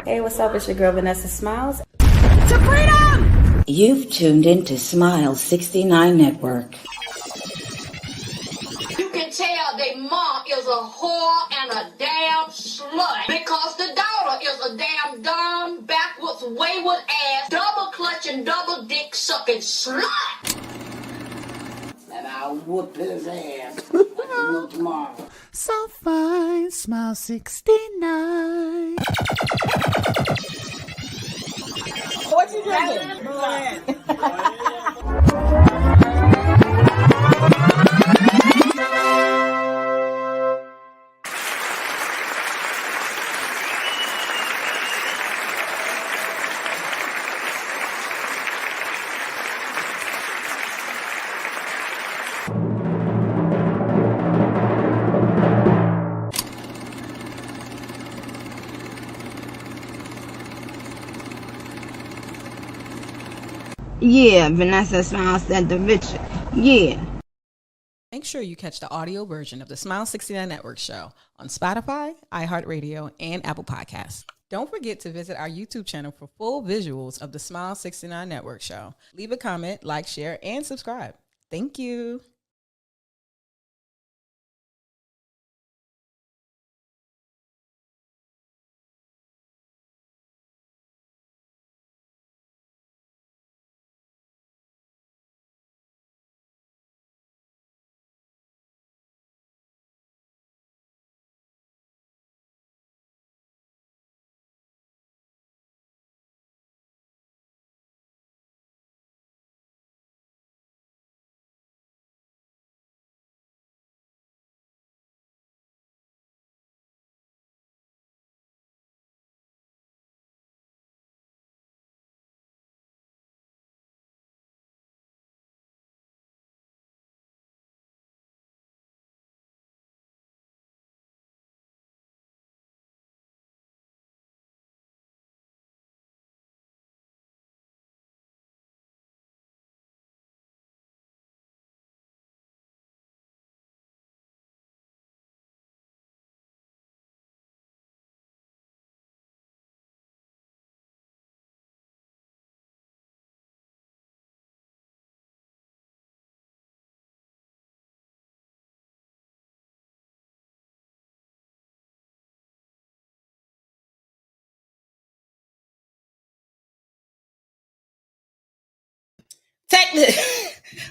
Hey, what's up? It's your girl Vanessa Smiles. To freedom! You've tuned into Smilez69Network. You can tell their mom is a whore and a damn slut because the daughter is a damn dumb, backwards, wayward ass, double clutching, double dick sucking slut. And I'll whoop his ass. I can know tomorrow. So fine, Smile 69. What you drinking? Go ahead. Yeah, Vanessa Smile said the Richard. Yeah. Make sure you catch the audio version of the Smilez69 Network show on Spotify, iHeartRadio, and Apple Podcasts. Don't forget to visit our YouTube channel for full visuals of the Smilez69 Network show. Leave a comment, like, share, and subscribe. Thank you.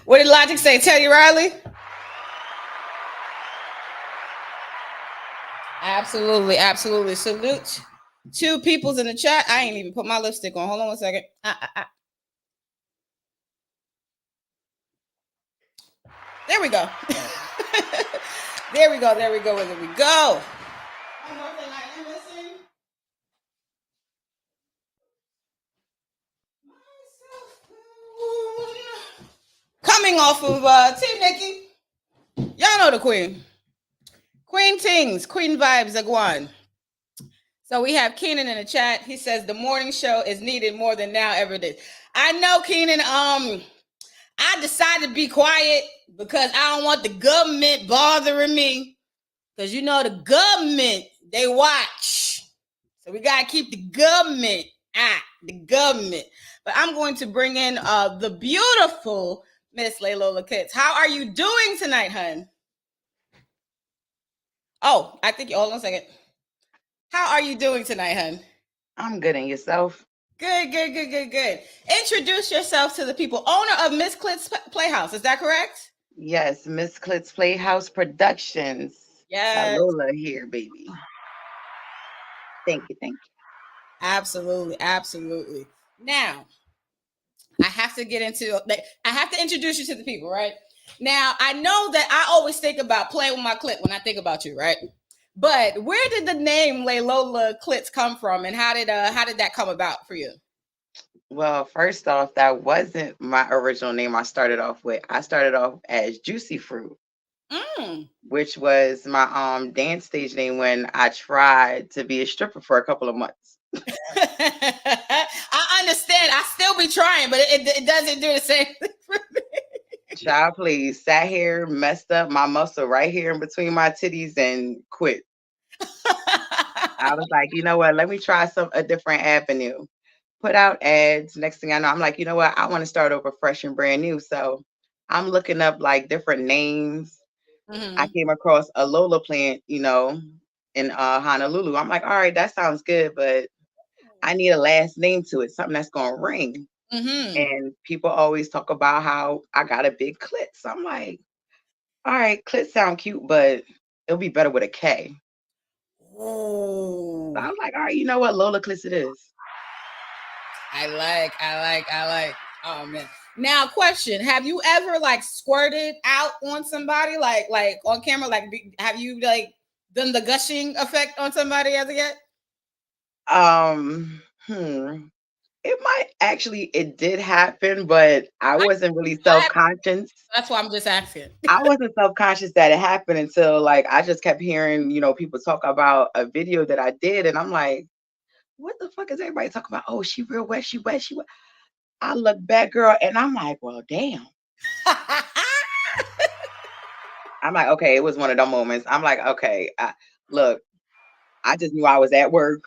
What did Logic say? Teddy Riley? Absolutely, absolutely. Salute two peoples in the chat. I ain't even put my lipstick on. Hold on 1 second. There we go. There we go. There we go. There we go. One more thing I am missing. Coming off of Team Nikki. Y'all know the queen. Queen Tings, Queen Vibes, Agwan. So we have Keenan in the chat. He says the morning show is needed more than now ever did. I know, Keenan. I decided to be quiet because I don't want the government bothering me. Because you know the government, they watch. So we got to keep the government the government. But I'm going to bring in the beautiful Miss Lalola Klitz. How are you doing tonight, hun? Oh, I think, hold on a second. How are you doing tonight, hun? I'm good, and yourself? Good. Introduce yourself to the people. Owner of Miss Klitz Playhouse, is that correct? Yes, Miss Klitz Playhouse Productions. Yes. Lalola here, baby. Thank you. Thank you. Absolutely. Absolutely. Now, I have to get into, like, I have to introduce you to the people, right? Now, I know that I always think about playing with my clit when I think about you, right? But where did the name Lalola Klitz come from, and how did that come about for you? Well, first off, that wasn't my original name I started off with. I started off as Juicy Fruit, which was my dance stage name when I tried to be a stripper for a couple of months. I understand. I still be trying, but it doesn't do the same thing for me. Child, please. Sat here, messed up my muscle right here in between my titties and quit. I was like, you know what? Let me try a different avenue. Put out ads. Next thing I know, I'm like, you know what? I want to start over fresh and brand new. So I'm looking up like different names. I came across a Lola plant, in Honolulu. I'm like, all right, that sounds good, but I need a last name to it, something that's gonna ring. And people always talk about how I got a big clit. So I'm like, all right, clit sound cute, but it'll be better with a K. Oh, So I was like, all right, you know what? Lola Klitz it is. I like. Oh man. Now, question: have you ever like squirted out on somebody, like on camera? Like, have you like done the gushing effect on somebody as of yet? It did happen, but I wasn't really self-conscious. That's why I'm just asking. I wasn't self-conscious that it happened until like I just kept hearing, people talk about a video that I did, and I'm like, what the fuck is everybody talking about? Oh, she real wet, she wet, she wet. I look back, girl, and I'm like, well, damn. I'm like, okay, it was one of them moments. I'm like, okay, look, I just knew I was at work.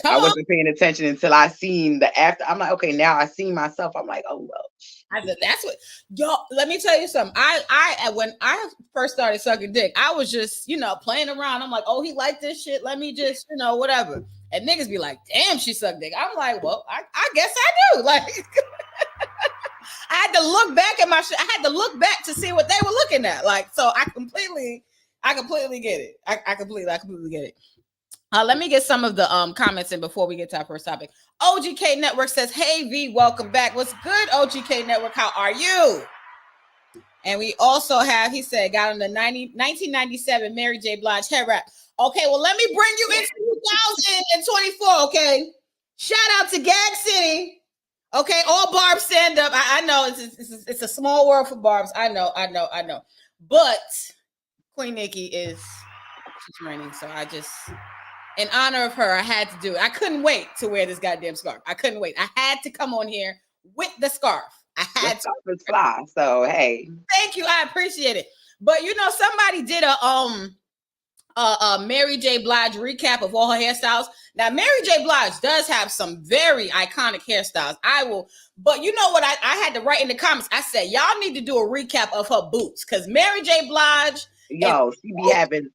I wasn't paying attention until I seen the after. I'm like, okay, now I see myself. I'm like, oh well. I said, that's what y'all. Let me tell you something. I when I first started sucking dick, I was just playing around. I'm like, oh, he liked this shit. Let me just whatever. And niggas be like, damn, she sucked dick. I'm like, well, I guess I do. Like, I had to look back at my shit. I had to look back to see what they were looking at. Like, so I completely get it. I completely get it. Let me get some of the comments in before we get to our first topic. OGK Network says, hey, V, welcome back. What's good, OGK Network? How are you? And we also have, he said, got on the 1997 Mary J. Blige head wrap. Okay, well, let me bring you into 2024, okay? Shout out to Gag City. Okay, all Barbs stand up. I know it's a small world for Barbs. I know. But Queen Nikki she's reigning, so I just... in honor of her, I had to do it. I couldn't wait to wear this goddamn scarf. I couldn't wait. I had to come on here with the scarf. I had to. It's fly. So hey, thank you. I appreciate it. But somebody did a Mary J. Blige recap of all her hairstyles. Now, Mary J. Blige does have some very iconic hairstyles. But you know what? I had to write in the comments. I said, y'all need to do a recap of her boots because Mary J. Blige, she be having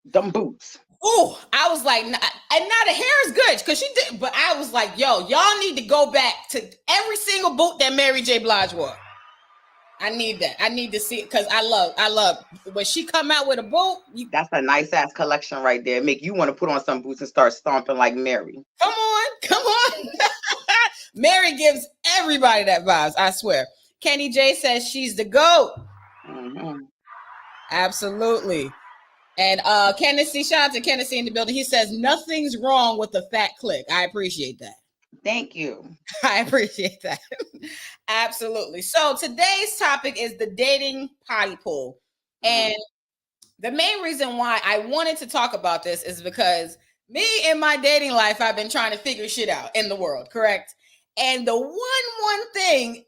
them boots. Oh, I was like, and now the hair is good because she did, but I was like, yo, y'all need to go back to every single boot that Mary J. Blige wore. I need that. I need to see it because I love when she come out with a boot. That's a nice ass collection right there. Make you want to put on some boots and start stomping like Mary. Come on. Mary gives everybody that vibes, I swear. Kenny J says she's the GOAT. Absolutely. And Kennedy, shout out to Kennedy in the building. He says nothing's wrong with the fat click. I appreciate that. Thank you. I appreciate that. Absolutely. So today's topic is the dating potty pool. And the main reason why I wanted to talk about this is because me in my dating life, I've been trying to figure shit out in the world, correct? And the one thing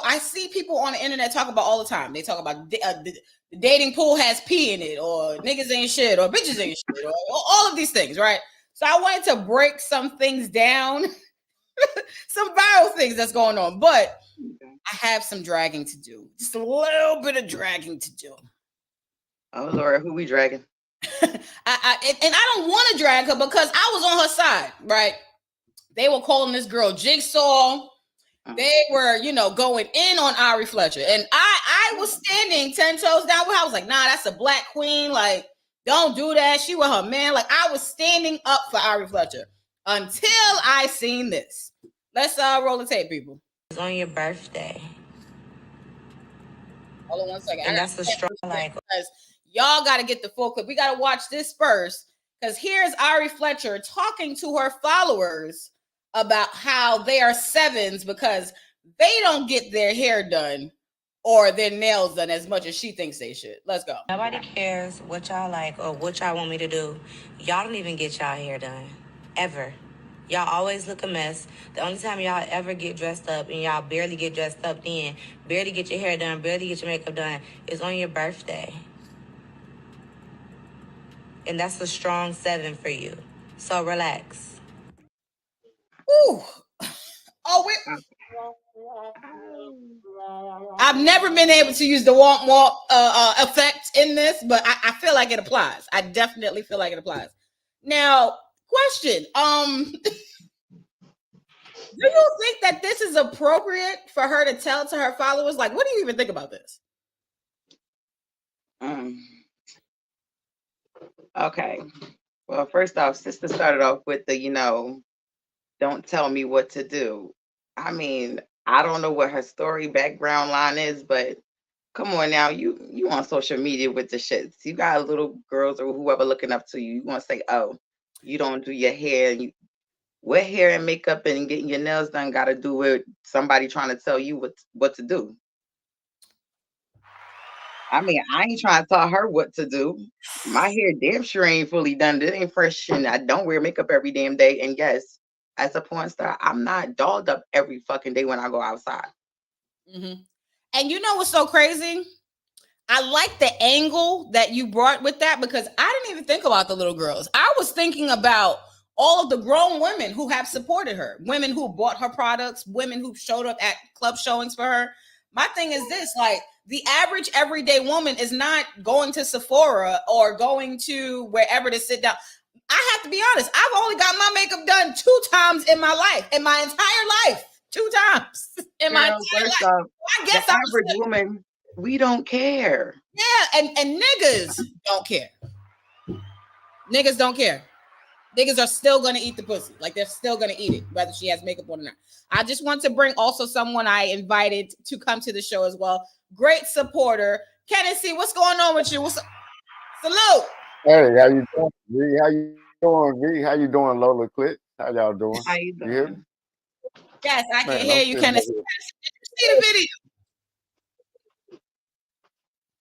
I see people on the internet talk about all the time. They talk about the dating pool has pee in it, or niggas ain't shit, or bitches ain't shit, or all of these things, right? So I wanted to break some things down, some viral things that's going on, but I have some dragging to do. Just a little bit of dragging to do. Oh Lord, who we dragging? I don't want to drag her because I was on her side, right? They were calling this girl Jigsaw. They were, going in on Ari Fletcher. And I was standing 10 toes down with her. I was like, nah, that's a black queen. Like, Don't do that. She with her man. Like, I was standing up for Ari Fletcher until I seen this. Let's roll the tape, people. It's on your birthday. Hold on one second. And that's a strong like. Y'all got to get the full clip. We got to watch this first because here's Ari Fletcher talking to her followers about how they are sevens because they don't get their hair done or their nails done as much as she thinks they should. Let's go. Nobody cares what y'all like or what y'all want me to do. Y'all don't even get y'all hair done. Ever. Y'all always look a mess. The only time y'all ever get dressed up, and y'all barely get dressed up then, barely get your hair done, barely get your makeup done, is on your birthday. And that's a strong 7 for you. So relax. Ooh. Oh, wait. I've never been able to use the womp womp effect in this, but I feel like it applies. I definitely feel like it applies. Now, question. Do you think that this is appropriate for her to tell to her followers? Like, what do you even think about this? Okay. Well, first off, sister started off with the, don't tell me what to do. I mean, I don't know what her story background line is, but come on now, you on social media with the shits. You got little girls or whoever looking up to you. You want to say, oh, you don't do your hair. What hair and makeup and getting your nails done got to do with somebody trying to tell you what to do? I mean, I ain't trying to tell her what to do. My hair damn sure ain't fully done. It ain't fresh, and I don't wear makeup every damn day. And yes, as a porn star, I'm not dolled up every fucking day when I go outside. Mm-hmm. And you know what's so crazy? I like the angle that you brought with that because I didn't even think about the little girls. I was thinking about all of the grown women who have supported her, women who bought her products, women who showed up at club showings for her. My thing is this, like, the average everyday woman is not going to Sephora or going to wherever to sit down. I have to be honest. I've only got my makeup done 2 times in my life, in my entire life. 2 times in my entire life. Off, I guess the average woman, we don't care. Yeah, and niggas don't care. Niggas don't care. Niggas are still gonna eat the pussy. Like, they're still gonna eat it, whether she has makeup on or not. I just want to bring also someone I invited to come to the show as well. Great supporter. Kennedy, what's going on with you? What's up? Salute. Hey, how you doing? V? How you doing, V? How you doing, Lola Klitz? How y'all doing? How you doing? You hear me? Yes, I can Man, hear you, Kennedy. Did you see the video?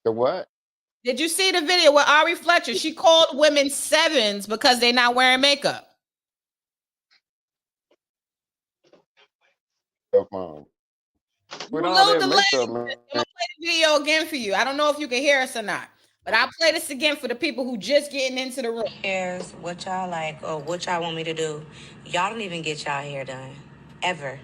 The what? Did you see the video with Ari Fletcher? She called women sevens because they're not wearing makeup. With all that makeup, I'm gonna play the video again for you. I don't know if you can hear us or not, but I'll play this again for the people who just getting into the room. Cares what y'all like or what y'all want me to do. Y'all don't even get y'all hair done. Ever.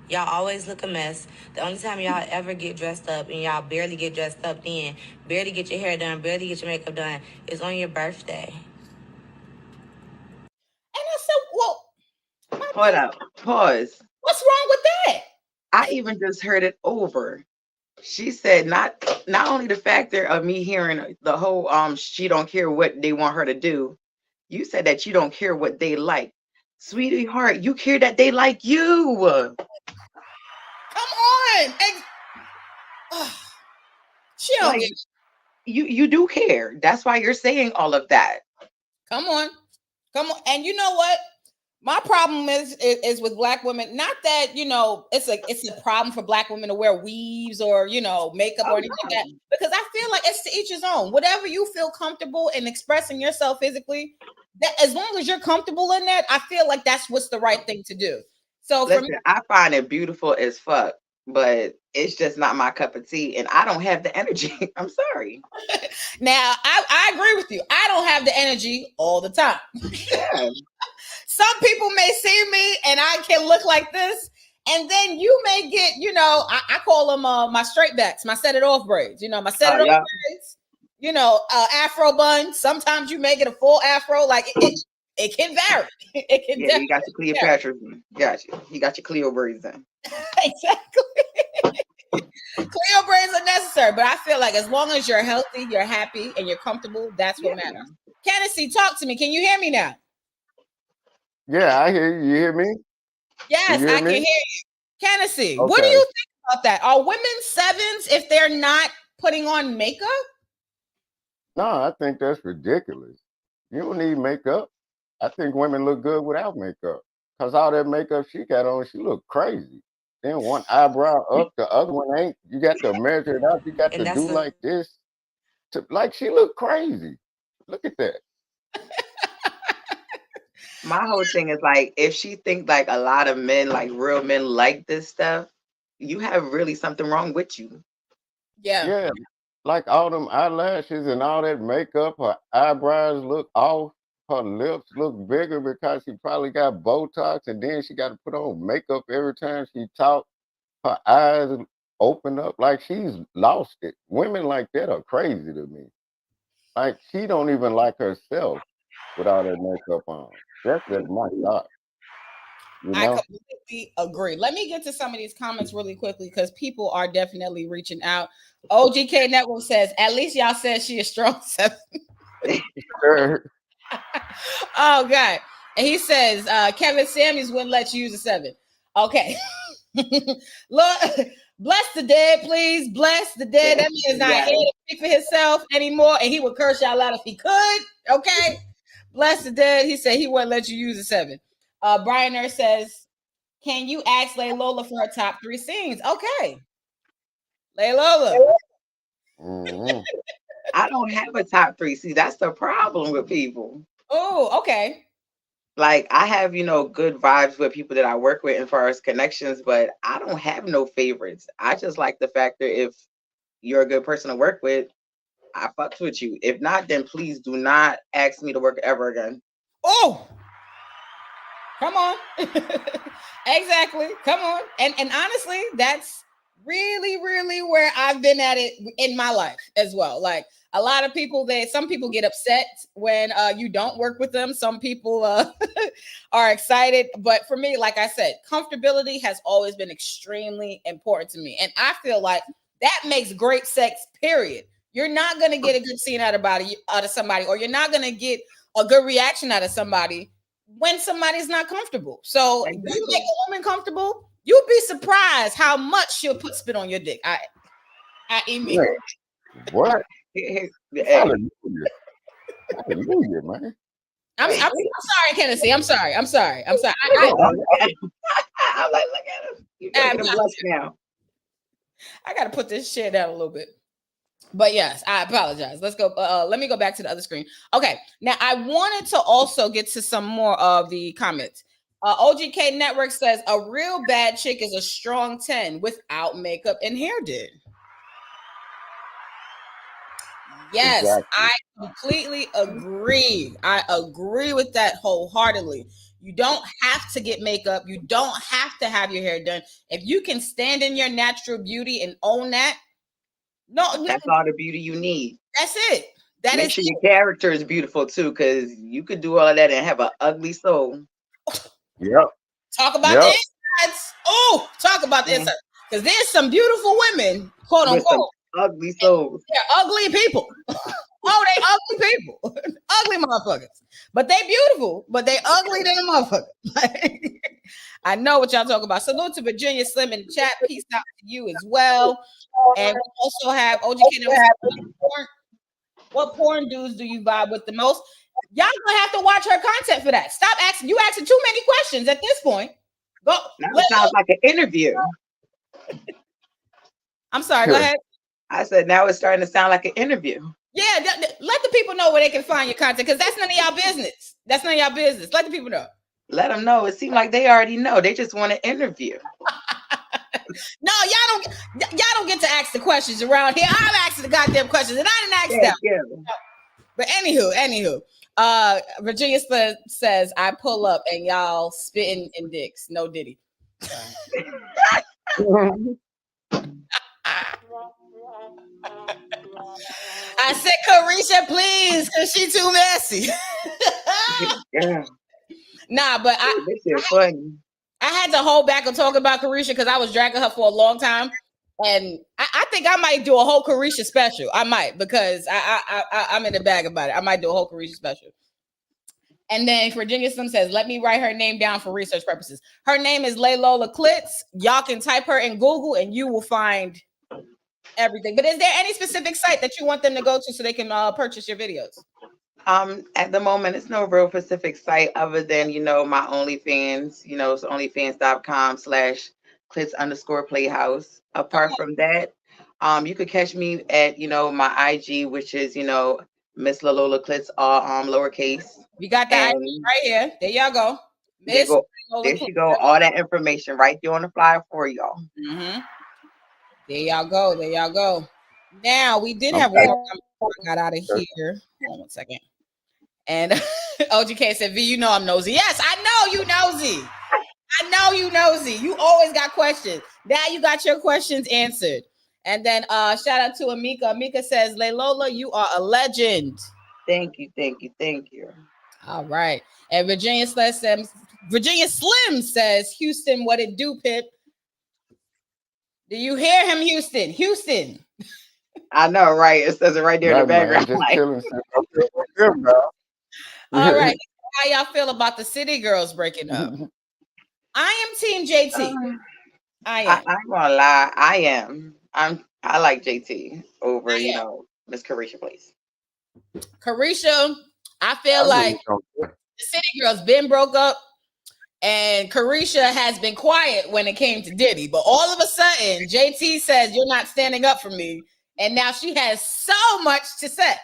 Y'all always look a mess. The only time y'all ever get dressed up, and y'all barely get dressed up then, barely get your hair done, barely get your makeup done, is on your birthday. And I said, well, hold up, pause. What's wrong with that? I even just heard it over. She said not only the factor of me hearing the whole she don't care what they want her to do. You said that you don't care what they like. Sweetie heart, you care that they like you. Come on. She don't like, you do care. That's why you're saying all of that. Come on. And you know what? My problem is with Black women. Not that, it's a problem for Black women to wear weaves or, makeup or anything like that. Because I feel like it's to each his own. Whatever you feel comfortable in expressing yourself physically, that as long as you're comfortable in that, I feel like that's what's the right thing to do. So listen, I find it beautiful as fuck, but it's just not my cup of tea, and I don't have the energy. I'm sorry. Now, I agree with you. I don't have the energy all the time. Yeah. Some people may see me and I can look like this, and then you may get, I call them my straight backs, my set it off braids, my set it off braids, afro bun. Sometimes you may get a full afro. Like it can vary. It can. Yeah, you got your Cleopatra. Got you. You got your Cleo braids in. Exactly. Cleo braids are necessary, but I feel like as long as you're healthy, you're happy, and you're comfortable, that's what matters. Kennedy, talk to me. Can you hear me now? Yeah, I hear you. You hear me? Yes, you hear I can me? hear you. Kennedy, Okay. what do you think about that? Are women sevens if they're not putting on makeup? No, I think that's ridiculous. You don't need makeup. I think women look good without makeup. Cause all that makeup she got on, she look crazy. Then one eyebrow up, the other one ain't. You got to measure it up. You got And to that's do like this. Like she look crazy. Look at that. My whole thing is like, if she think like a lot of men, like real men, like this stuff, you have really something wrong with you. Yeah. Yeah, like all them eyelashes and all that makeup, her eyebrows look off, her lips look bigger because she probably got Botox, and then she got to put on makeup every time she talk. Her eyes open up like she's lost it. Women like that are crazy to me. Like she don't even like herself with all that makeup on. That's just my thought. You I know? completely agree. Let me get to some of these comments really quickly because people are definitely reaching out. OGK Network says, at least y'all said she is strong 7. Oh, God. And he says, Kevin Samuels wouldn't let you use a 7. Okay. Lord, bless the dead, please. Bless the dead. That man is not here to speak for himself anymore, and he would curse y'all out if he could. Okay. Bless the dead. He said he wouldn't let you use a 7. Brian Nurse says, can you ask Lalola for her top 3 scenes? Okay. Lalola. Mm-hmm. I don't have a top 3. See, that's the problem with people. Oh, okay. Like I have, good vibes with people that I work with as far as connections, but I don't have no favorites. I just like the fact that if you're a good person to work with, I fucks with you. If not, then please do not ask me to work ever again. Oh, come on. Exactly. Come on. And honestly, that's really where I've been at it in my life as well. Like a lot of people, some people get upset when you don't work with them. Some people are excited. But for me, like I said, comfortability has always been extremely important to me. And I feel like that makes great sex, period. You're not going to get a good scene out of somebody, or you're not going to get a good reaction out of somebody when somebody's not comfortable. So you make a woman comfortable, you'll be surprised how much she'll put spit on your dick. I immediately. What? Hallelujah. Hallelujah, man. I'm sorry, Kennedy. I'm sorry. I'm like, look at him. You got to blush now. I got to put this shit down a little bit. But yes, I apologize. Let's go. Let me go back to the other screen. Okay. Now I wanted to also get to some more of the comments. OGK Network says a real bad chick is a strong 10 without makeup and hair did. Yes, exactly. I completely agree. I agree with that wholeheartedly. You don't have to get makeup. You don't have to have your hair done. If you can stand in your natural beauty and own that, that's all the beauty you need. That's it. Make sure your character is beautiful too, because you could do all of that and have an ugly soul. Yep. Talk about the insides. Oh, talk about the insides. Because there's some beautiful women, quote unquote, ugly souls. They're ugly people. Oh, they ugly people. Ugly motherfuckers. But they beautiful, but they ugly than a motherfucker. I know what y'all talking about. Salute to Virginia Slim in the chat. Peace out to you as well. And we also have OGK. What porn dudes do you vibe with the most? Y'all gonna have to watch her content for that. Stop asking. You asking too many questions at this point. Go. That sounds like an interview. I'm sorry. Go ahead. I said now it's starting to sound like an interview. Yeah, let the people know where they can find your content, because that's none of y'all business. That's none of y'all business. Let the people know. Let them know. It seems like they already know. They just want an interview. No, y'all don't get to ask the questions around here. I'm asking the goddamn questions, and I didn't ask them. Yeah. But anywho, Virginia says I pull up and y'all spitting in dicks. No diddy. I said, Carisha, please, because she too messy. Yeah. Nah, but this is funny. I had to hold back and talk about Carisha because I was dragging her for a long time. And I think I might do a whole Carisha special. I might, because I'm in the bag about it. I might do a whole Carisha special. And then Virginia Slim says, let me write her name down for research purposes. Her name is Lalola Klitz. Y'all can type her in Google and you will find everything. But is there any specific site that you want them to go to so they can purchase your videos? At the moment, it's no real specific site other than, my OnlyFans, it's onlyfans.com/Klitz_Playhouse. Apart from that, you could catch me at, my IG, which is, Miss Lalola Klitz, all lowercase. We got that right here. There y'all go. There she go. All that information right there on the flyer for y'all. Mm-hmm. There y'all go. There y'all go. Now, we did have one more. I got out of here. Hold on 1 second. And OGK said, V, you know I'm nosy. Yes, I know you nosy. I know you nosy. You always got questions. Now you got your questions answered. And then shout out to Amika. Amika says, Lalola, you are a legend. Thank you, thank you, thank you. All right. And Virginia Slim says, Houston, what it do, Pip? Do you hear him, Houston? Houston. I know, right? It says it right there in the background. Just chilling. All right. How y'all feel about the City Girls breaking up? I am Team JT. I'm gonna lie. I like JT over, Miss Carisha, please. Carisha, I feel like the City Girls been broke up, and Carisha has been quiet when it came to Diddy. But all of a sudden, JT says, you're not standing up for me. And now she has so much to say.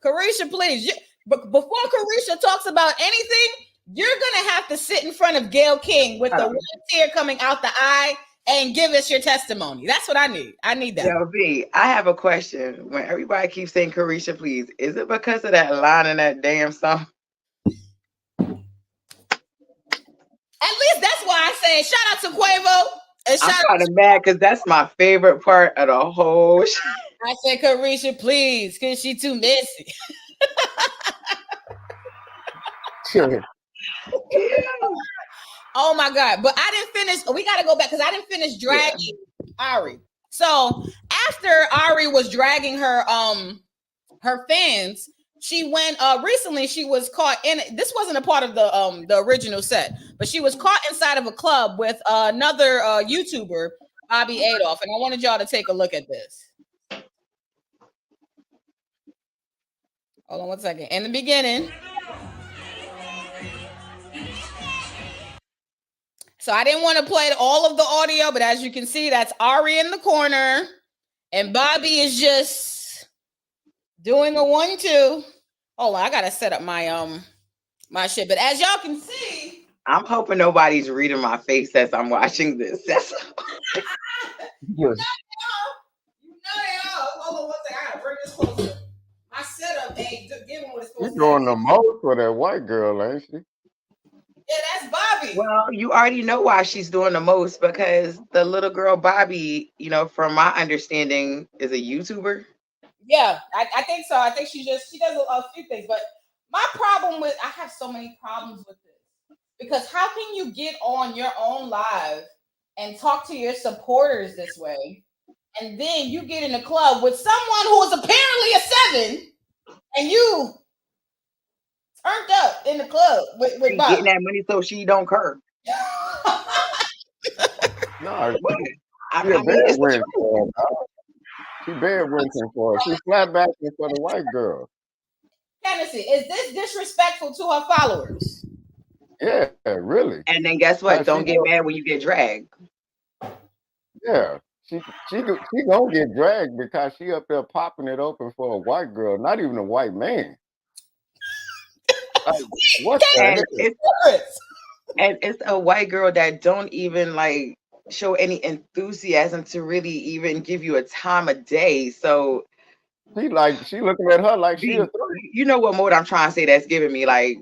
Carisha, please. But before Carisha talks about anything, you're going to have to sit in front of Gayle King with the one tear coming out the eye and give us your testimony. That's what I need. I need that. Yo, V, I have a question. When everybody keeps saying Carisha, please, is it because of that line in that damn song? At least that's why I say shout out to Quavo. And I'm kind of mad because that's my favorite part of the whole show. I said, Carisha, please, because she too messy. Oh my God. But I didn't finish. We got to go back because I didn't finish dragging Ari. So after Ari was dragging her fans, she went recently, she was caught in, this wasn't a part of the original set, but she was caught inside of a club with another YouTuber, Bobby Adolf. And I wanted y'all to take a look at this. Hold on 1 second. In the beginning. So I didn't want to play all of the audio, but as you can see, that's Ari in the corner. And Bobby is just doing a 1-2. Hold on, I gotta set up my my shit. But as y'all can see, I'm hoping nobody's reading my face as I'm watching this. That's you know they are. Hold on 1 second. I gotta bring this closer. My setup ain't giving what it's supposed to. She's doing the most for that white girl, ain't she? Yeah, that's Bobby. Well, you already know why she's doing the most, because the little girl Bobby, from my understanding, is a YouTuber. Yeah, I think so. I think she does a few things. But my problem I have so many problems with this. Because how can you get on your own live and talk to your supporters this way? And then you get in a club with someone who is apparently a 7 and you turned up in the club with Bobby. Getting that money so she don't curb. No, she bedwinting for her. She's flat backing for the white girl. Hennessy, is this disrespectful to her followers? Yeah, really. And then guess what? Don't get mad when you get dragged. Yeah, she gonna get dragged because she up there popping it open for a white girl, not even a white man. Like, what the heck? And it's a white girl that don't even show any enthusiasm to really even give you a time of day. So she looking at her like she a 3. You know what mode I'm trying to say that's giving me, like,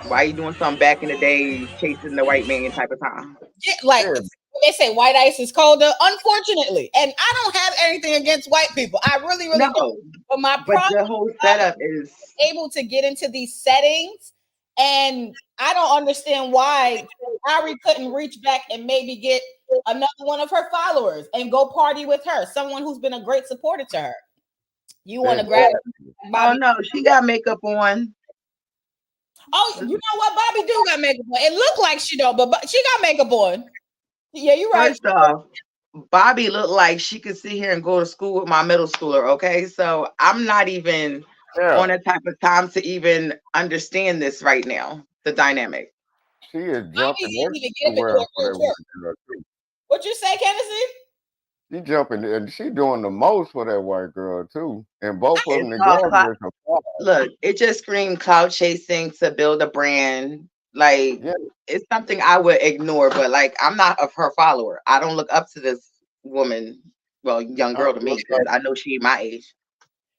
why you doing something back in the day chasing the white man type of time? Yeah, they say white ice is colder, unfortunately. And I don't have anything against white people. I really don't. But the whole setup is able to get into these settings And I don't understand why Ari couldn't reach back and maybe get another one of her followers and go party with her, someone who's been a great supporter to her. You want to grab Bobby? Oh no, she got makeup on. Oh, you know what? Bobby do got makeup on. It looked like she don't, but she got makeup on. Yeah, you're right. First off, Bobby looked like she could sit here and go to school with my middle schooler. Okay, so I'm not even on a type of time to even understand this right now. The dynamic. She is jumping everywhere for that white girl too. What you say, Kennedy? She jumping and she doing the most for that white girl too, and both of them together. Look, it just screamed cloud chasing to build a brand. Like it's something I would ignore, but like I'm not of her follower. I don't look up to this woman, well, young girl to me, because I know she my age.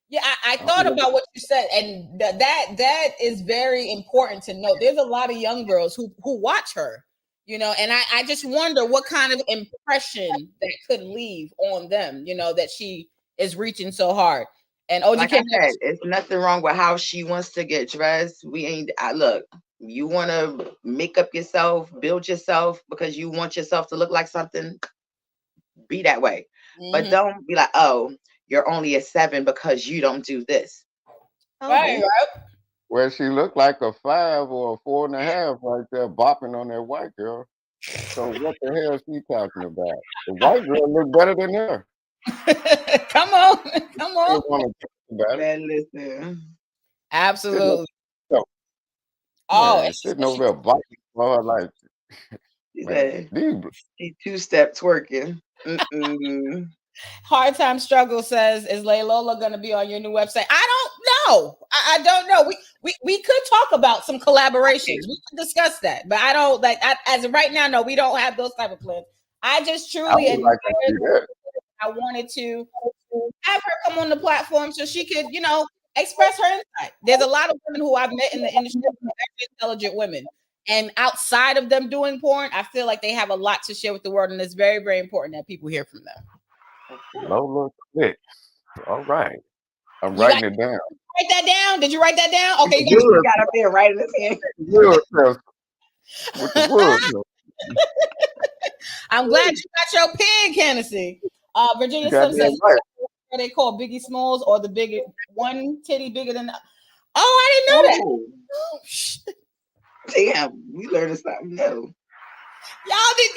Yeah, I thought about what you said, and that is very important to note. There's a lot of young girls who watch her, you know, and I just wonder what kind of impression that could leave on them, you know, that she is reaching so hard. And like I said, it's nothing wrong with how she wants to get dressed. We ain't. Look, you want to make up yourself, build yourself because you want yourself to look like something. Be that way, but don't be like, oh, you're only a 7 because you don't do this. Right. Well, she looked like a 5 or a 4.5 right there, bopping on that white girl. So what the hell is she talking about? The white girl look better than her. Come on. Man, listen. Absolutely. Sitting over there bopping for her like. She 2-step twerking. Hard Time Struggle says, is Lalola going to be on your new website? I don't know. I don't know. We could talk about some collaborations. We could discuss that, but I don't like as of right now. No, we don't have those type of plans. I just truly I wanted to have her come on the platform so she could, you know, express her insight. There's a lot of women who I've met in the industry who are very intelligent women. And outside of them doing porn, I feel like they have a lot to share with the world. And it's very, very important that people hear from them. Lola Klitz. All right. I'm writing it down. Write that down. Did you write that down? Okay, you got up there right in his hand. With the wood. I'm glad you got your pen, Kennedy. Virginia Slim says, what are they called? Biggie Smalls or the bigger one titty bigger than the... Oh, I didn't know that. Oh, shit. Damn, we learned something new. Y'all did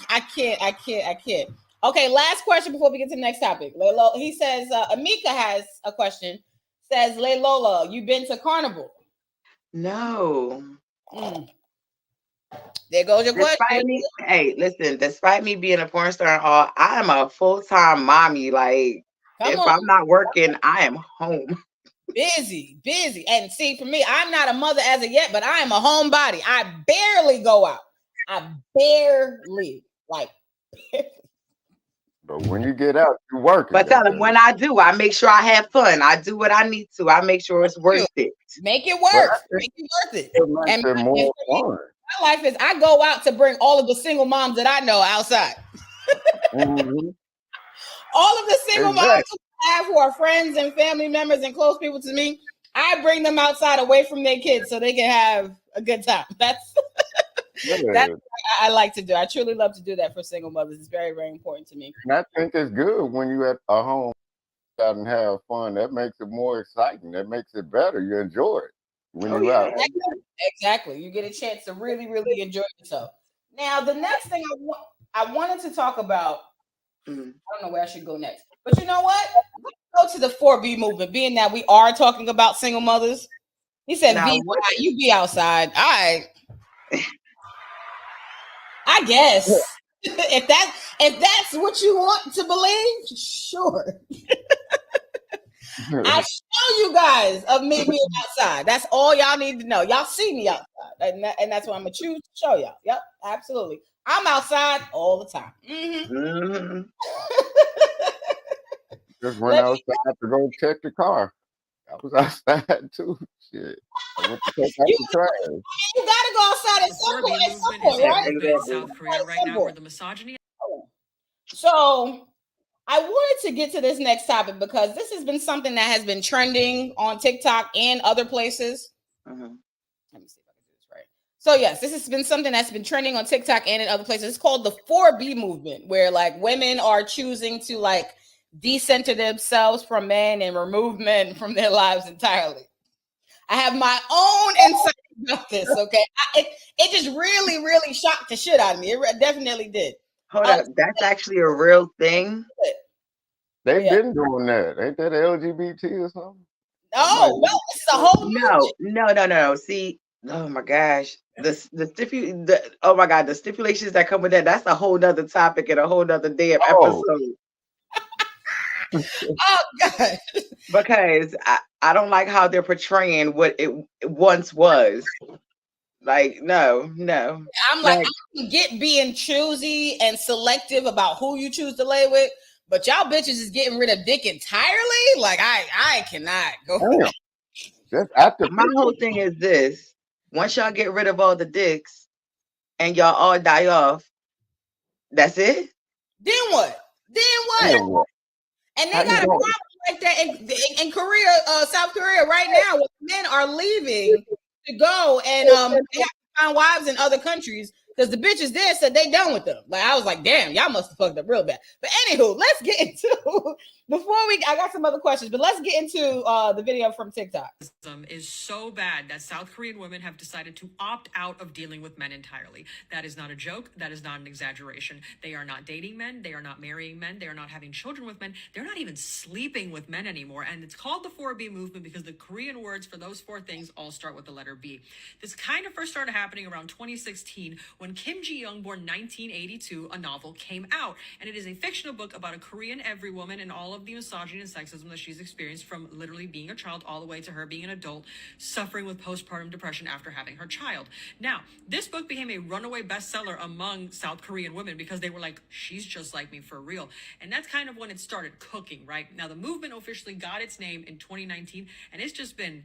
I can't. Okay, last question before we get to the next topic. He says Amika has a question. Says Lalola, you been to Carnival? No. There goes your question. Despite me being a porn star and all, I am a full-time mommy. Like if I'm not working, I am home. Busy. And see, for me, I'm not a mother as of yet, but I am a homebody. I barely go out. But when you get out, you work. But tell them when I do, I make sure I have fun. I do what I need to. I make sure it's worth it. Make it work. Make it worth it. And more fun. My life is I go out to bring all of the single moms that I know outside. All of the single moms who are friends and family members and close people to me, I bring them outside away from their kids so they can have a good time. That's what I like to do. I truly love to do that for single mothers. It's very, very important to me. And I think it's good when you at a home out and have fun. That makes it more exciting. That makes it better. You enjoy it when you're out. Exactly. You get a chance to really, really enjoy yourself. Now, the next thing I wanted to talk about, I don't know where I should go next. But you know what? Let's go to the 4B movement, being that we are talking about single mothers. He said, you be outside. All right. I guess. if that's what you want to believe, sure. I show you guys of me being outside. That's all y'all need to know. Y'all see me outside. And that's what I'm going to choose to show y'all. Yep, absolutely. I'm outside all the time. Just went outside to go check the car. I was outside too. Shit. I went to take out the trash. You gotta go outside at some point, right? South Korea right now where the misogyny. So I wanted to get to this next topic because this has been something that has been trending on TikTok and other places. Let me see if I can do this right. So yes, this has been something that's been trending on TikTok and in other places. It's called the 4B movement, where like women are choosing to like decenter themselves from men and remove men from their lives entirely. I have my own insight about this. Okay, it just really, really shocked the shit out of me. It definitely did. Hold up, that's actually a real thing. They've been doing that. Ain't that LGBT or something? Oh, well, it's a whole no. See, oh my gosh, the stipulations that come with that. That's a whole nother topic and a whole nother damn episode. Oh God! Because I don't like how they're portraying what it once was. Like, no. I'm like, I get being choosy and selective about who you choose to lay with, but y'all bitches is getting rid of dick entirely. Like, I cannot go. My whole thing is this: once y'all get rid of all the dicks and y'all all die off, that's it. Then what? And they got a problem like that in Korea, South Korea right now, where men are leaving to go and they have to find wives in other countries because the bitches there said they done with them. Like I was like, damn, y'all must have fucked up real bad. But anywho, let's get into I got some other questions, but let's get into the video from TikTok. Is so bad that South Korean women have decided to opt out of dealing with men entirely. That is not a joke. That is not an exaggeration. They are not dating men. They are not marrying men. They are not having children with men. They're not even sleeping with men anymore. And it's called the 4B movement because the Korean words for those four things all start with the letter B. This kind of first started happening around 2016 when Kim Ji-young, born 1982, a novel came out. And it is a fictional book about a Korean every woman and all of the misogyny and sexism that she's experienced from literally being a child all the way to her being an adult suffering with postpartum depression after having her child. Now, this book became a runaway bestseller among South Korean women because they were like, she's just like me for real. And that's kind of when it started cooking, right? Now, the movement officially got its name in 2019, and it's just been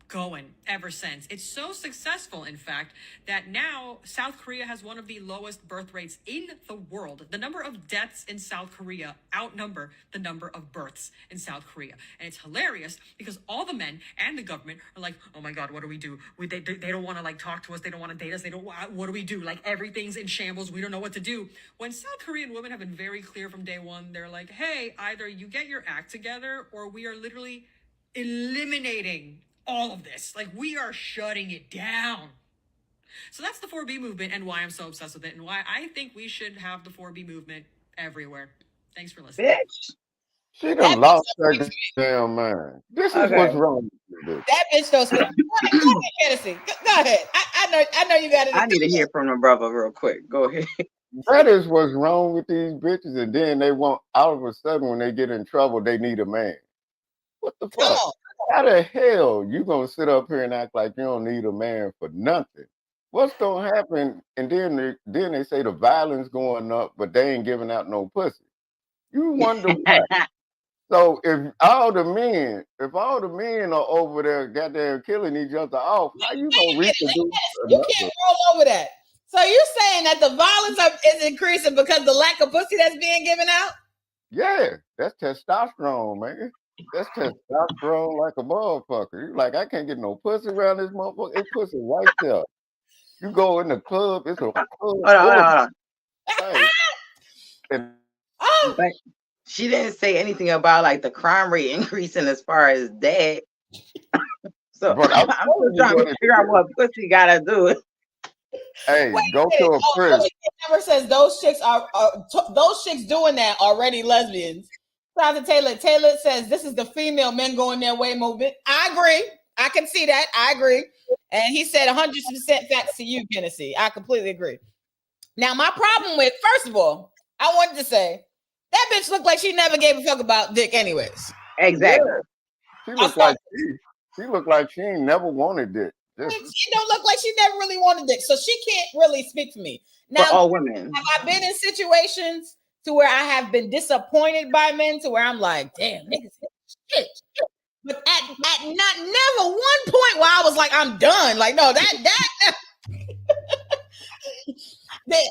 going ever since. It's so successful, in fact, that now South Korea has one of the lowest birth rates in the world. The number of deaths in South Korea outnumber the number of births in South Korea. And it's hilarious because all the men and the government are like, oh my God, what do we do? They don't want to like talk to us. They don't want to date us. What do we do? Like everything's in shambles. We don't know what to do. When South Korean women have been very clear from day one, they're like, hey, either you get your act together or we are literally eliminating all of this. Like, we are shutting it down. So that's the 4B movement and why I'm so obsessed with it and why I think we should have the 4B movement everywhere. Thanks for listening. Bitch. She done lost her damn mind. This is what's wrong with this. That bitch don't speak. Go ahead, Go ahead. I know you got it. I need to hear from the brother real quick. Go ahead. That is what's wrong with these bitches, and then they want all of a sudden when they get in trouble, they need a man. What the fuck? How the hell you gonna sit up here and act like you don't need a man for nothing? What's gonna happen? And then they say the violence going up, but they ain't giving out no pussy. You wonder why. So if all the men are over there goddamn killing each other off, how you gonna reproduce? You can't roll over that. So you're saying that the violence is increasing because the lack of pussy that's being given out? Yeah, that's testosterone, man. That's testosterone like a motherfucker. You like, I can't get no pussy around this motherfucker. It's pussy right there. You go in the club, it's a club. Hold on. Right. She didn't say anything about like the crime rate increasing as far as that. So I'm still trying to figure out what pussy gotta do. Hey, go to a prison. Never says those chicks doing that already lesbians. Shout out to Taylor. Taylor says this is the female men going their way movement. I agree. I can see that. I agree. And he said 100% facts to you, Tennessee. I completely agree. Now, my problem with, first of all, I wanted to say that bitch looked like she never gave a fuck about dick anyways. Exactly. Yeah. She looked like she ain't never wanted dick. She don't look like she never really wanted dick. So she can't really speak for me. Now, for all women. Have I been in situations to where I have been disappointed by men to where I'm like, damn, niggas shit. But at not never one point where I was like, I'm done. Like, no, that has that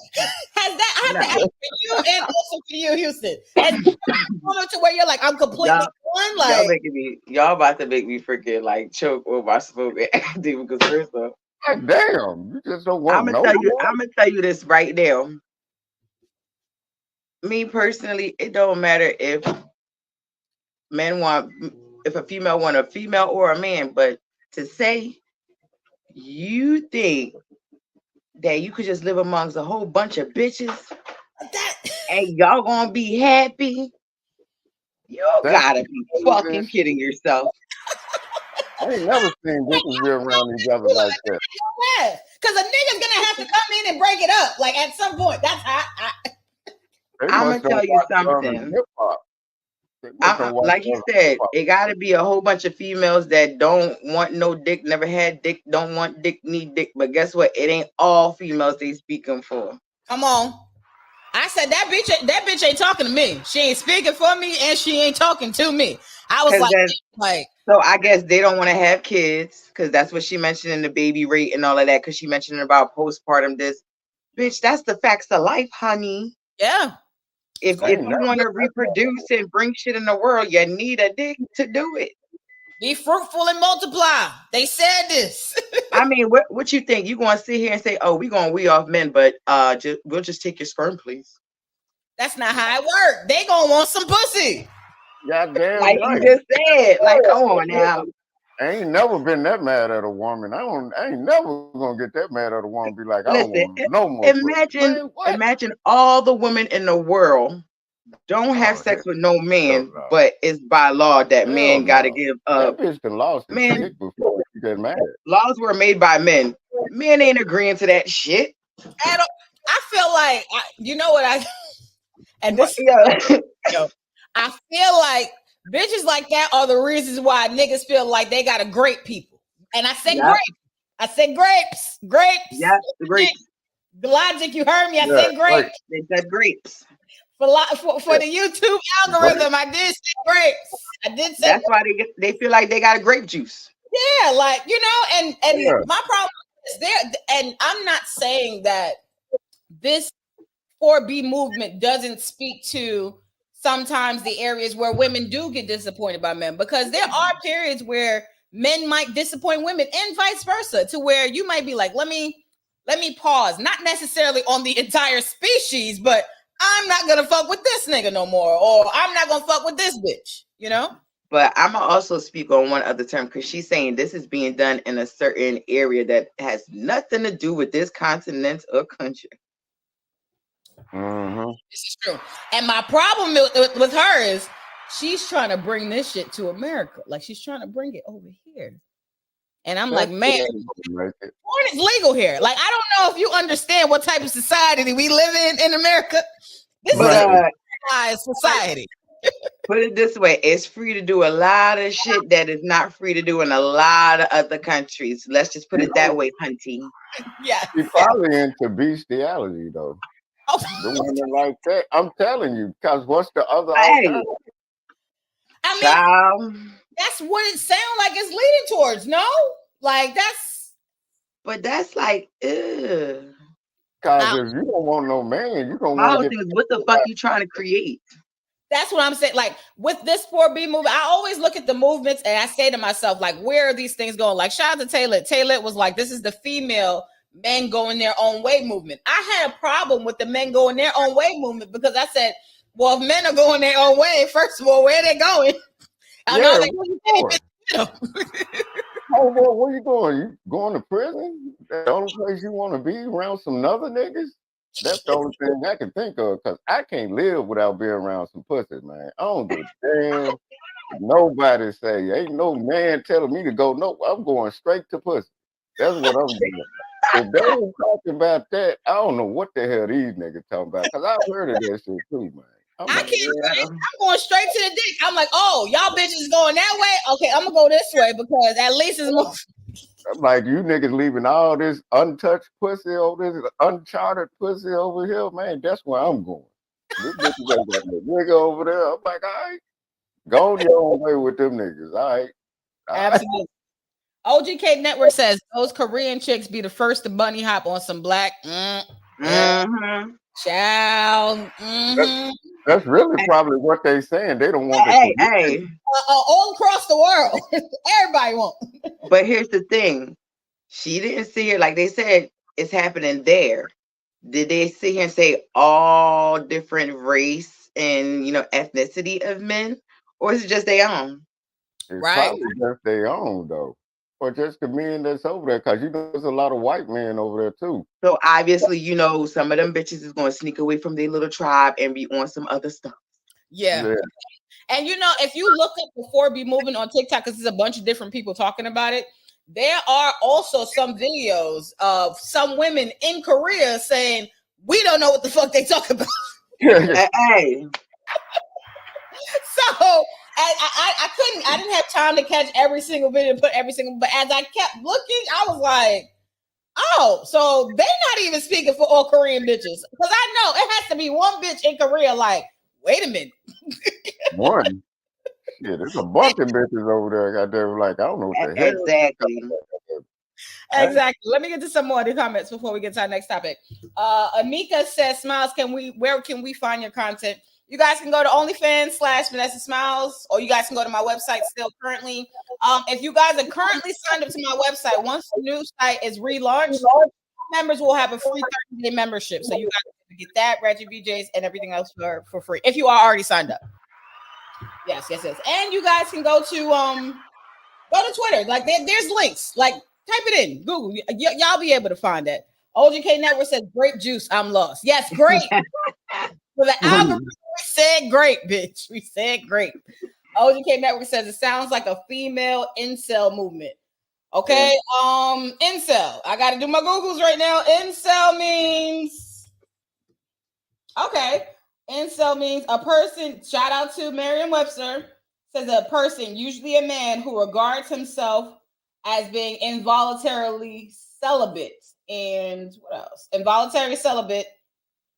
I have to ask for you and also for you, Houston. And to where you're like, I'm completely done. Like, y'all about to make me freaking like choke over my smoke because first off, God damn, you just don't want I'm no. gonna tell you this right now. Me personally, it don't matter if a female want a female or a man, but to say you think that you could just live amongst a whole bunch of bitches and y'all gonna be happy, you gotta be fucking kidding yourself. I ain't never seen bitches be around each other like that. Because a nigga's gonna have to come in and break it up. Like at some point, that's how I'm gonna tell you something. Like you said, it gotta be a whole bunch of females that don't want no dick, never had dick, don't want dick, need dick. But guess what? It ain't all females they speaking for. Come on. I said that bitch ain't talking to me. She ain't speaking for me and she ain't talking to me. I was like, so I guess they don't want to have kids because that's what she mentioned in the baby rate and all of that. Because she mentioned about postpartum this. Bitch, that's the facts of life, honey. Yeah. If you want to reproduce and bring shit in the world, you need a dick to do it. Be fruitful and multiply. They said this. I mean, what you think? You going to sit here and say, "Oh, we going to wee off men, but we'll just take your sperm, please." That's not how it works. They gonna want some pussy. Goddamn, like you just said. Like, come on now. I ain't never been that mad at a woman. I ain't never gonna get that mad at a woman. Be like, I don't want no more. Imagine all the women in the world don't have sex with no man, but it's by law that men got to give up. That bitch been lost man before you get mad. Laws were made by men. Men ain't agreeing to that shit. I feel like you know what I feel like bitches like that are the reasons why niggas feel like they gotta grape people. And I said grapes. I said grapes. Grapes. Yeah, grapes. The logic, you heard me. I said grapes. They said grapes. For the YouTube algorithm, I did say grapes. I did say that's why they feel like they got a grape juice. Yeah, like and my problem is there, and I'm not saying that this 4B movement doesn't speak to sometimes the areas where women do get disappointed by men, because there are periods where men might disappoint women and vice versa, to where you might be like, let me pause, not necessarily on the entire species, but I'm not gonna fuck with this nigga no more, or I'm not gonna fuck with this bitch, But I'm gonna also speak on one other term, because she's saying this is being done in a certain area that has nothing to do with this continent or country. Mm-hmm. This is true. And my problem with her is she's trying to bring this shit to America. Like, she's trying to bring it over here. And I'm like, man, porn is legal here. Like, I don't know if you understand what type of society we live in America. This is a society. Put it this way, it's free to do a lot of shit that is not free to do in a lot of other countries. Let's just put it that way, hunty. Yeah. She's probably into bestiality, though. The women like that, I'm telling you, because what's the other alternative? I mean, that's what it sounds like it's leading towards, no? Like, but that's like, ugh. Because if you don't want no man, you don't want to get... What the fuck you trying to create? That's what I'm saying. Like, with this 4B movement, I always look at the movements and I say to myself, like, where are these things going? Like, shout out to Taylor. Taylor was like, this is the female men going their own way movement. I had a problem with the men going their own way movement, because I said, well, if men are going their own way, first of all, where are they going? Where you going? You going to prison? That's the only place you want to be, around some other niggas? That's the only thing I can think of, because I can't live without being around some pussy, man. I don't give a damn. Nobody say, ain't no man telling me to go. No, I'm going straight to pussy. That's what I'm doing. If they ain't talking about that, I don't know what the hell these niggas talking about, because I've heard of that shit too, man. I'm going straight to the dick. I'm like, oh, y'all bitches going that way? Okay, I'm gonna go this way, because at least it's more. I'm like, you niggas leaving all this untouched pussy over this uncharted pussy over here, man. That's where I'm going. This bitches ain't got no nigga over there. I'm like, all right, go on your own way with them niggas. All right. Absolutely. OGK Network says those Korean chicks be the first to bunny hop on some black. Child. That's really probably what they saying. They don't want all across the world. Everybody wants. But here's the thing. She didn't see her like they said it's happening there. Did they sit here and say all different race and ethnicity of men, or is it just their own? It's Right. probably just their own though, or just the men that's over there, because there's a lot of white men over there too. So obviously, some of them bitches is going to sneak away from their little tribe and be on some other stuff. Yeah. Yeah. And if you look up the 4B movement on TikTok, because there's a bunch of different people talking about it, there are also some videos of some women in Korea saying, we don't know what the fuck they talk about. Hey. So I didn't have time to catch every single video and put every single, but as I kept looking, I was like, oh, so they're not even speaking for all Korean bitches. Because I know it has to be one bitch in Korea like, wait a minute. One. Yeah, there's a bunch of bitches over there. Got there like, I don't know what the hell. Exactly. Exactly. Let me get to some more of the comments before we get to our next topic. Amika says, Smiles, where can we find your content? You guys can go to OnlyFans/Vanessa Smiles, or you guys can go to my website still currently. If you guys are currently signed up to my website, once the new site is relaunched, members will have a free 30-day membership. So you guys can get that, Reggie BJ's, and everything else for free if you are already signed up. Yes. And you guys can go to Twitter. Like there's links. Like type it in Google. Y'all be able to find that. OGK Network says grape juice. I'm lost. Yes, great. For the algorithm, we said great, bitch. We said great. OGK Network says it sounds like a female incel movement. Okay, incel. I got to do my Googles right now. Incel means Incel means a person. Shout out to Merriam-Webster. Says a person, usually a man, who regards himself as being involuntarily celibate. And what else? Involuntary celibate,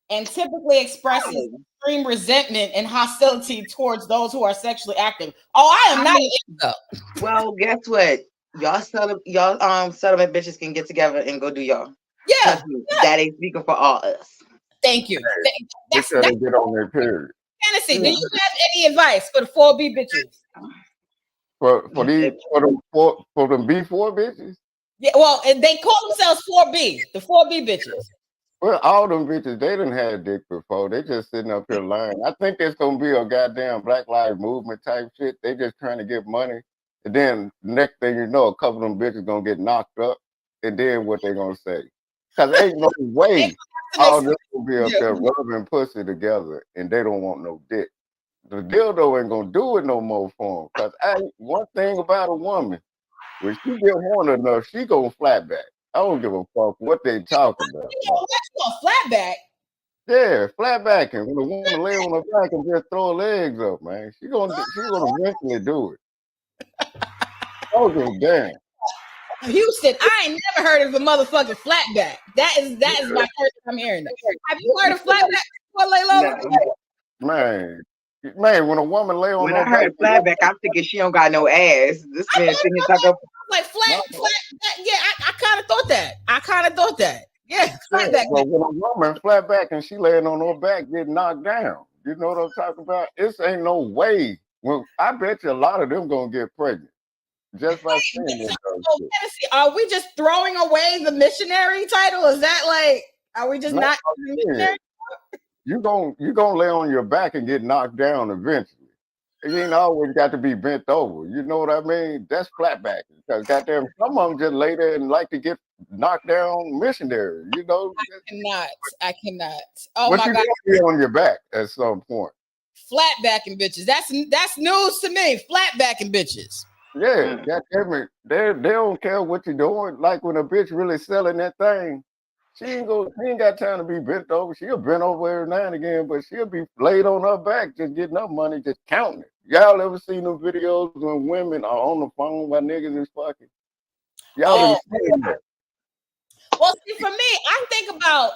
and typically expresses extreme resentment and hostility towards those who are sexually active. Oh, I am not an incel. Well, guess what? Y'all settlement bitches can get together and go do y'all. Yeah. That ain't speaking for all us. Thank you. That's how they get on their period. Fantasy, do you have any advice for the 4B bitches? For them B4 bitches? Yeah, well, and they call themselves 4B, the 4B bitches. Well, all them bitches, they didn't have dick before. They just sitting up here lying. I think there's gonna be a goddamn Black Lives Movement type shit. They just trying to get money. And then next thing you know, a couple of them bitches gonna get knocked up. And then what they gonna say? Because ain't no way all this will be up there rubbing pussy together and they don't want no dick. The dildo ain't gonna do it no more for them. Because one thing about a woman, when she get horny enough, she gonna flat back. I don't give a fuck what they talking about. Flat back? Yeah, flat back. And when a woman lay on her back and just throw her legs up, man, she gonna eventually do it. Oh, damn. Houston, I ain't never heard of a motherfucking flat back. That is my first time hearing that. Have you heard of flat back before, Lalola? Man, when a woman lay on when her I heard flat back, I'm thinking she don't got no ass. This man sitting here talking like flat. Yeah, I kind of thought that. Yeah, flat back. Well, when a woman flat back and she laying on her back getting knocked down, you know what I'm talking about? This ain't no way. Well, I bet you a lot of them gonna get pregnant. Just by saying that. Are we just throwing away the missionary title? Is that like, are we just not missionary? You gonna lay on your back and get knocked down eventually. You ain't always got to be bent over. You know what I mean? That's flat back. Because goddamn, some of them just lay there and like to get knocked down missionary. You know? I cannot. Oh but my you God! Be on your back at some point. Flat backing bitches. That's news to me. Flat backing bitches. Yeah, goddamn it. They don't care what you're doing. Like when a bitch really selling that thing, she ain't got time to be bent over. She'll bend over every now and again, but she'll be laid on her back just getting up money, just counting it. Y'all ever seen them videos when women are on the phone while niggas is fucking? Y'all ever seen that? Well, see, for me, I think about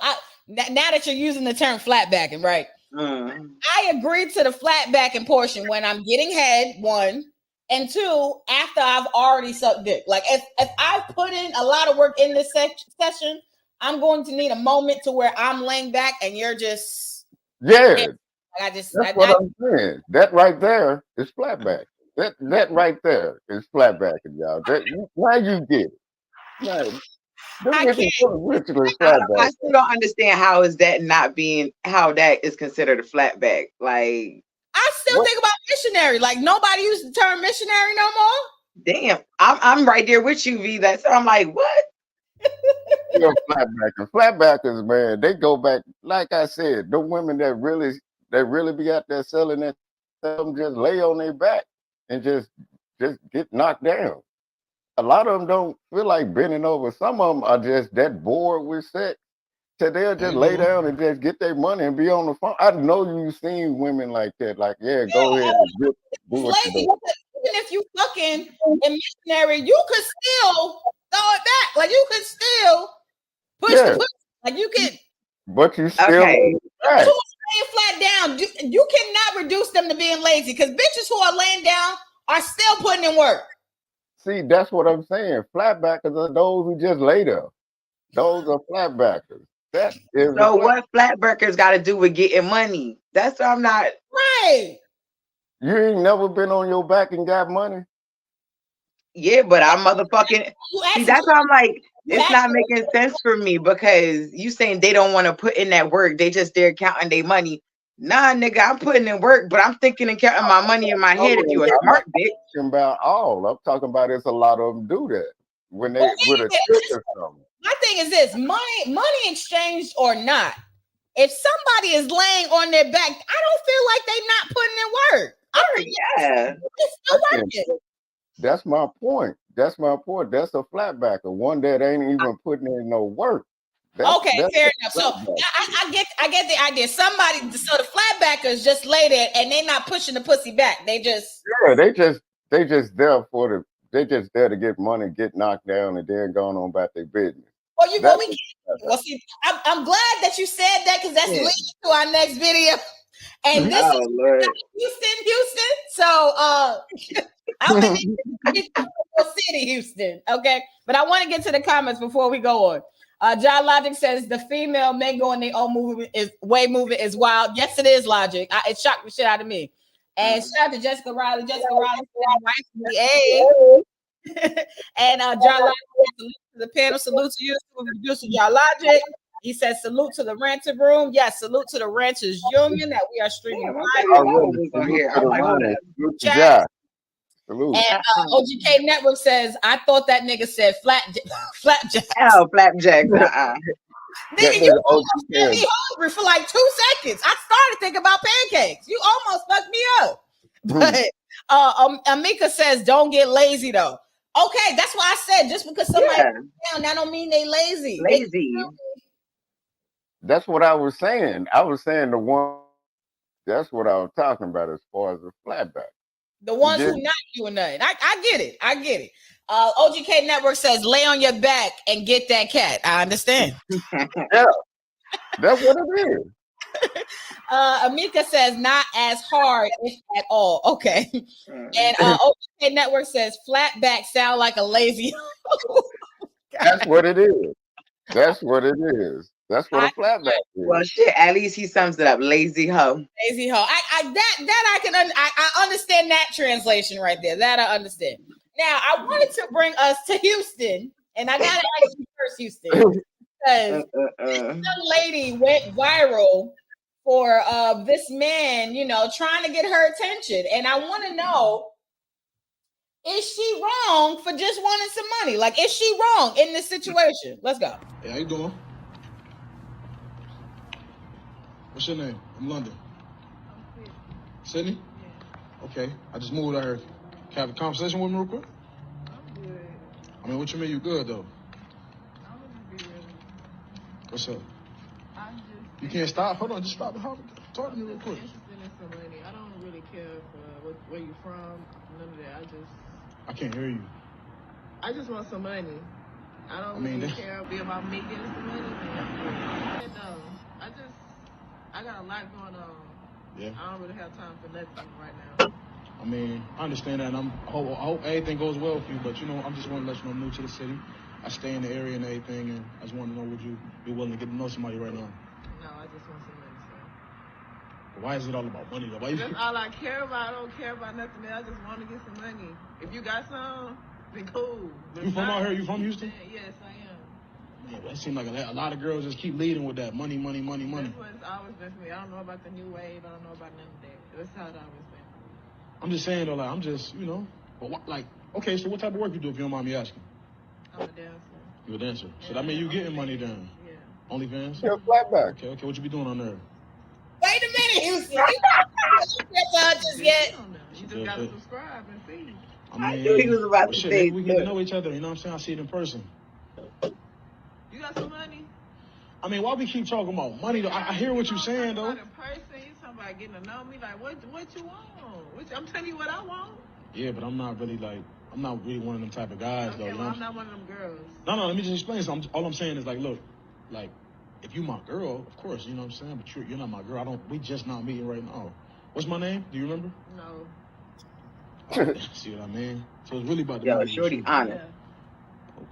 now that you're using the term flat backing, right? I agree to the flat backing portion when I'm getting head, one, and two, after I've already sucked dick. Like if I put in a lot of work in this session, I'm going to need a moment to where I'm laying back and you're just That's what I'm saying. That right there is flat back. That right there is flat backing, y'all. Now you get it. Right. Them I bitches can't. was literally I flatback. still don't understand how is that not being how that is considered a flatback. Like, I still What? think about missionary. Like nobody used the term missionary no more. damn, I'm right there with you, V. That's I'm like, what? Still flatbackers. Flatbackers, man, they go back, like I said, the women that really be out there selling that stuff just lay on their back and just get knocked down. A lot of them don't feel like bending over. Some of them are just that bored with sex. So they'll just lay down and just get their money and be on the phone. I know you've seen women like that. Like, yeah, go ahead and do what you Lazy. do. Even if you fucking a missionary, you could still throw it back. Like you could still push the Yeah, push. Like you could. but you still Okay. right. Who are laying flat down? You cannot reduce them to being lazy because bitches who are laying down are still putting in work. See, that's what I'm saying. Flatbackers are those who just lay there. Those are flatbackers. That is a So flat. what flatburgers got to do with getting money? That's what I'm not. Right. You ain't never been on your back and got money. Yeah, but I'm motherfucking. You See, actually, that's why I'm like, you it's not actually, making sense for me because you saying they don't want to put in that work. They just there counting their money. Nah, nigga, I'm putting in work, but I'm thinking and counting my money in my head. If you a I'm not smart bitch, talking about all. I'm talking about it's a lot of them do that when they Well, with a yeah, trick or something. my thing is this: money exchanged or not. If somebody is laying on their back, I don't feel like they not putting in work. I think yeah. it's still Again, working. that's my point. That's my point. That's a flatbacker, one that ain't even putting in no work. Okay, That's fair a enough. So flatbacker. I get the idea. Somebody, so the flatbackers just lay there and they not pushing the pussy back. They just Yeah, they just there for the they just there to get money, get knocked down, and then going on about their business. well, we That's can't. Well, see, I'm glad that you said that because that's Yeah. leading to our next video. And this Oh is Lord. Houston. So I'm in City, Houston. Okay, but I want to get to the comments before we go on. John Logic says the female mango in their own movement is is wild. Yes, it is Logic. It shocked the shit out of me. And shout out to Jessica Riley. Jessica Riley said, "Wife from the A." And John Logic says, salute to the panel. Salute to you, producer John Logic. He says, salute to the Ranter Room. Yes, salute to the Ranters Union that we are streaming Damn, I live. thought already was on salute here. to I'm the like, hold room. up. Salute to Chat. Josh. Salute. And OGK Network says, I thought that nigga said flapjacks. Oh, flapjacks. That Nigga, you nigga almost had OGK. me hungry for like 2 seconds. I started thinking about pancakes. You almost fucked me up. But Amika says, don't get lazy though. Okay, that's why I said just because somebody down, that don't mean they lazy. Lazy. That's what I was saying. I was saying the one. That's what I was talking about as far as the flatback. The ones who not doing nothing. I get it. I get it. OGK Network says, lay on your back and get that cat. I understand. Yeah, that's what it is. Amika says, not as hard, if at all. Okay. And OGK Network says, flat back sound like a lazy. That's what it is. That's what it is. That's what a flatback is. Well, shit. At least he sums it up. Lazy hoe. Lazy hoe. I understand that translation right there. That I understand. Now I wanted to bring us to Houston, and I gotta ask you first, Houston, because this young lady went viral for this man, trying to get her attention, and I want to know: is she wrong for just wanting some money? Like, is she wrong in this situation? Let's go. Hey, how you doing? What's your name? I'm London. Sydney? Yeah. Okay, I just moved out here. Can I have a conversation with me real quick? I'm good. I mean, what you mean you good, though? I'm good. What's up? You can't stop? Hold on, just stop and talk to me real quick. I'm interested in some money. I don't really care for where you from, none of that. I can't hear you. I just want some money. I don't really care about me getting some money. I got a lot going on. Yeah. I don't really have time for nothing right now. I mean, I understand that, and I hope everything goes well for you, but, I'm just want to let you know I'm new to the city. I stay in the area and everything, and I just want to know, would you be willing to get to know somebody right now? No, I just want some money, sir. Why is it all about money, though? That's all I care about. I don't care about nothing else. I just want to get some money. If you got some, been cool. You from out here? You from Houston? Yes, I am. Yeah, that seems like a lot of girls just keep leading with that money. That's what's always been for me. I don't know about the new wave. I don't know about none of that. That's how it always been. I'm just saying though, like I'm just, but okay, so what type of work you do if you don't mind me asking? I'm a dancer. You a dancer? So that mean you getting money then? Yeah. OnlyFans? You're a flatback. Okay, what you be doing on there? Wait a minute, Houston. Just yet. You just gotta subscribe and see. I knew he was about to say maybe we get to know each other, you know what I'm saying? I see it in person. You got some money? I mean, why we keep talking about money though? I hear what you're saying though. In person, you talking about getting to know me. Like, what you want? I'm telling you what I want. Yeah, but I'm not really one of them type of guys though. Okay, You well, know? I'm not one of them girls. No, let me just explain something. All I'm saying is like, look, like, if you my girl, of course, you know what I'm saying? But you're not my girl. We just not meeting right now. What's my name? Do you remember? No. See what I mean? So it's really about the Yo, money. shorty honest.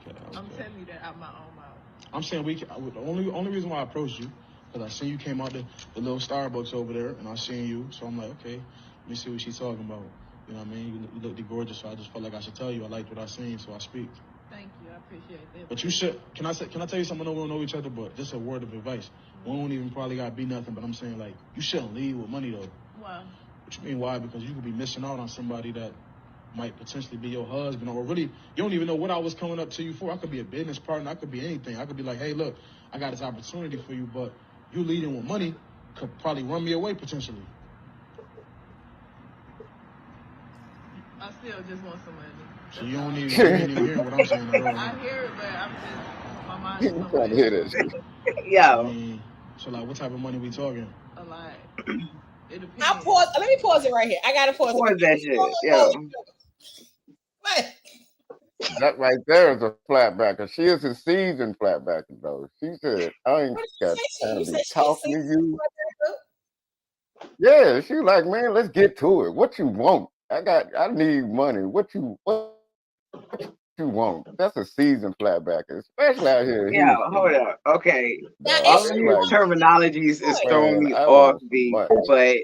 Okay. I'm telling you that out my own mouth. I'm saying the only reason why I approached you, because I seen you came out the little Starbucks over there, and I seen you, so I'm like, okay, let me see what she's talking about. You know what I mean? You looked gorgeous, so I just felt like I should tell you I liked what I seen, so I speak. Thank you, I appreciate that. But you should. Can I tell you something? I know we don't know each other, but just a word of advice. We don't even probably gotta be nothing, but I'm saying like you shouldn't lead with money though. Why? What you mean why? Because you could be missing out on somebody that might potentially be your husband, or really, you don't even know what I was coming up to you for. I could be a business partner. I could be anything. I could be like, hey, look, I got this opportunity for you, but you leading with money could probably run me away potentially. I still just want some money. So you don't even hear what I'm saying at all. I hear it, but I'm just, my mind You is trying to hear that shit. Yo. I mean, so like, what type of money we talking? a lot. It depends. I'll pause. Let me pause it right here. I gotta pause Pause it. that shit. Yo. What? That right there is a flatbacker. She is a seasoned flatbacker though. She said, I ain't got time to be talking to you. Yeah, she like, man, let's get to it. What you want? I need money. What you want? That's a seasoned flatbacker, especially out here. Yeah, hold up. Okay. Now, All of these like, terminologies is throwing man, me I off, want B. money. But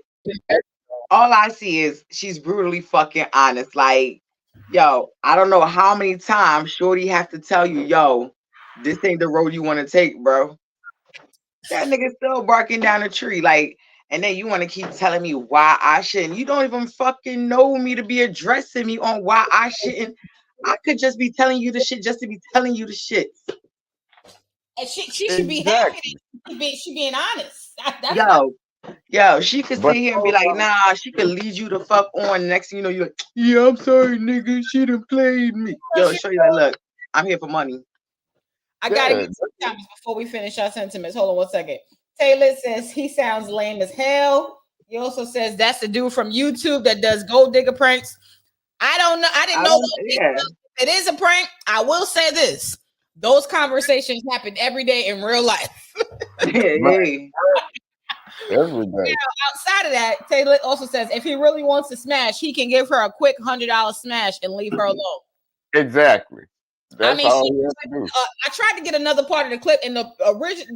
all I see is she's brutally fucking honest. Like, yo, I don't know how many times Shorty have to tell you, yo, this ain't the road you want to take, bro. That nigga still barking down a tree. Like, and then you want to keep telling me why I shouldn't. You don't even fucking know me to be addressing me on why I shouldn't. I could just be telling you the shit just to be telling you the shit. And she should be happy that she being honest. Yo, she could sit here and be like, nah, she could lead you the fuck on. Next thing you know, you're like, yeah, I'm sorry, nigga. She done played me. Yo, show you like, look, I'm here for money. I gotta get some comments before we finish our sentiments. Hold on 1 second. Taylor says he sounds lame as hell. He also says that's the dude from YouTube that does gold digger pranks. I don't know. I didn't know it is a prank. I will say this. Those conversations happen every day in real life. Every day. Outside of that, Taylor also says if he really wants to smash, he can give her a quick $100 smash and leave her alone. Exactly. That's all he has to do. I tried to get another part of the clip in the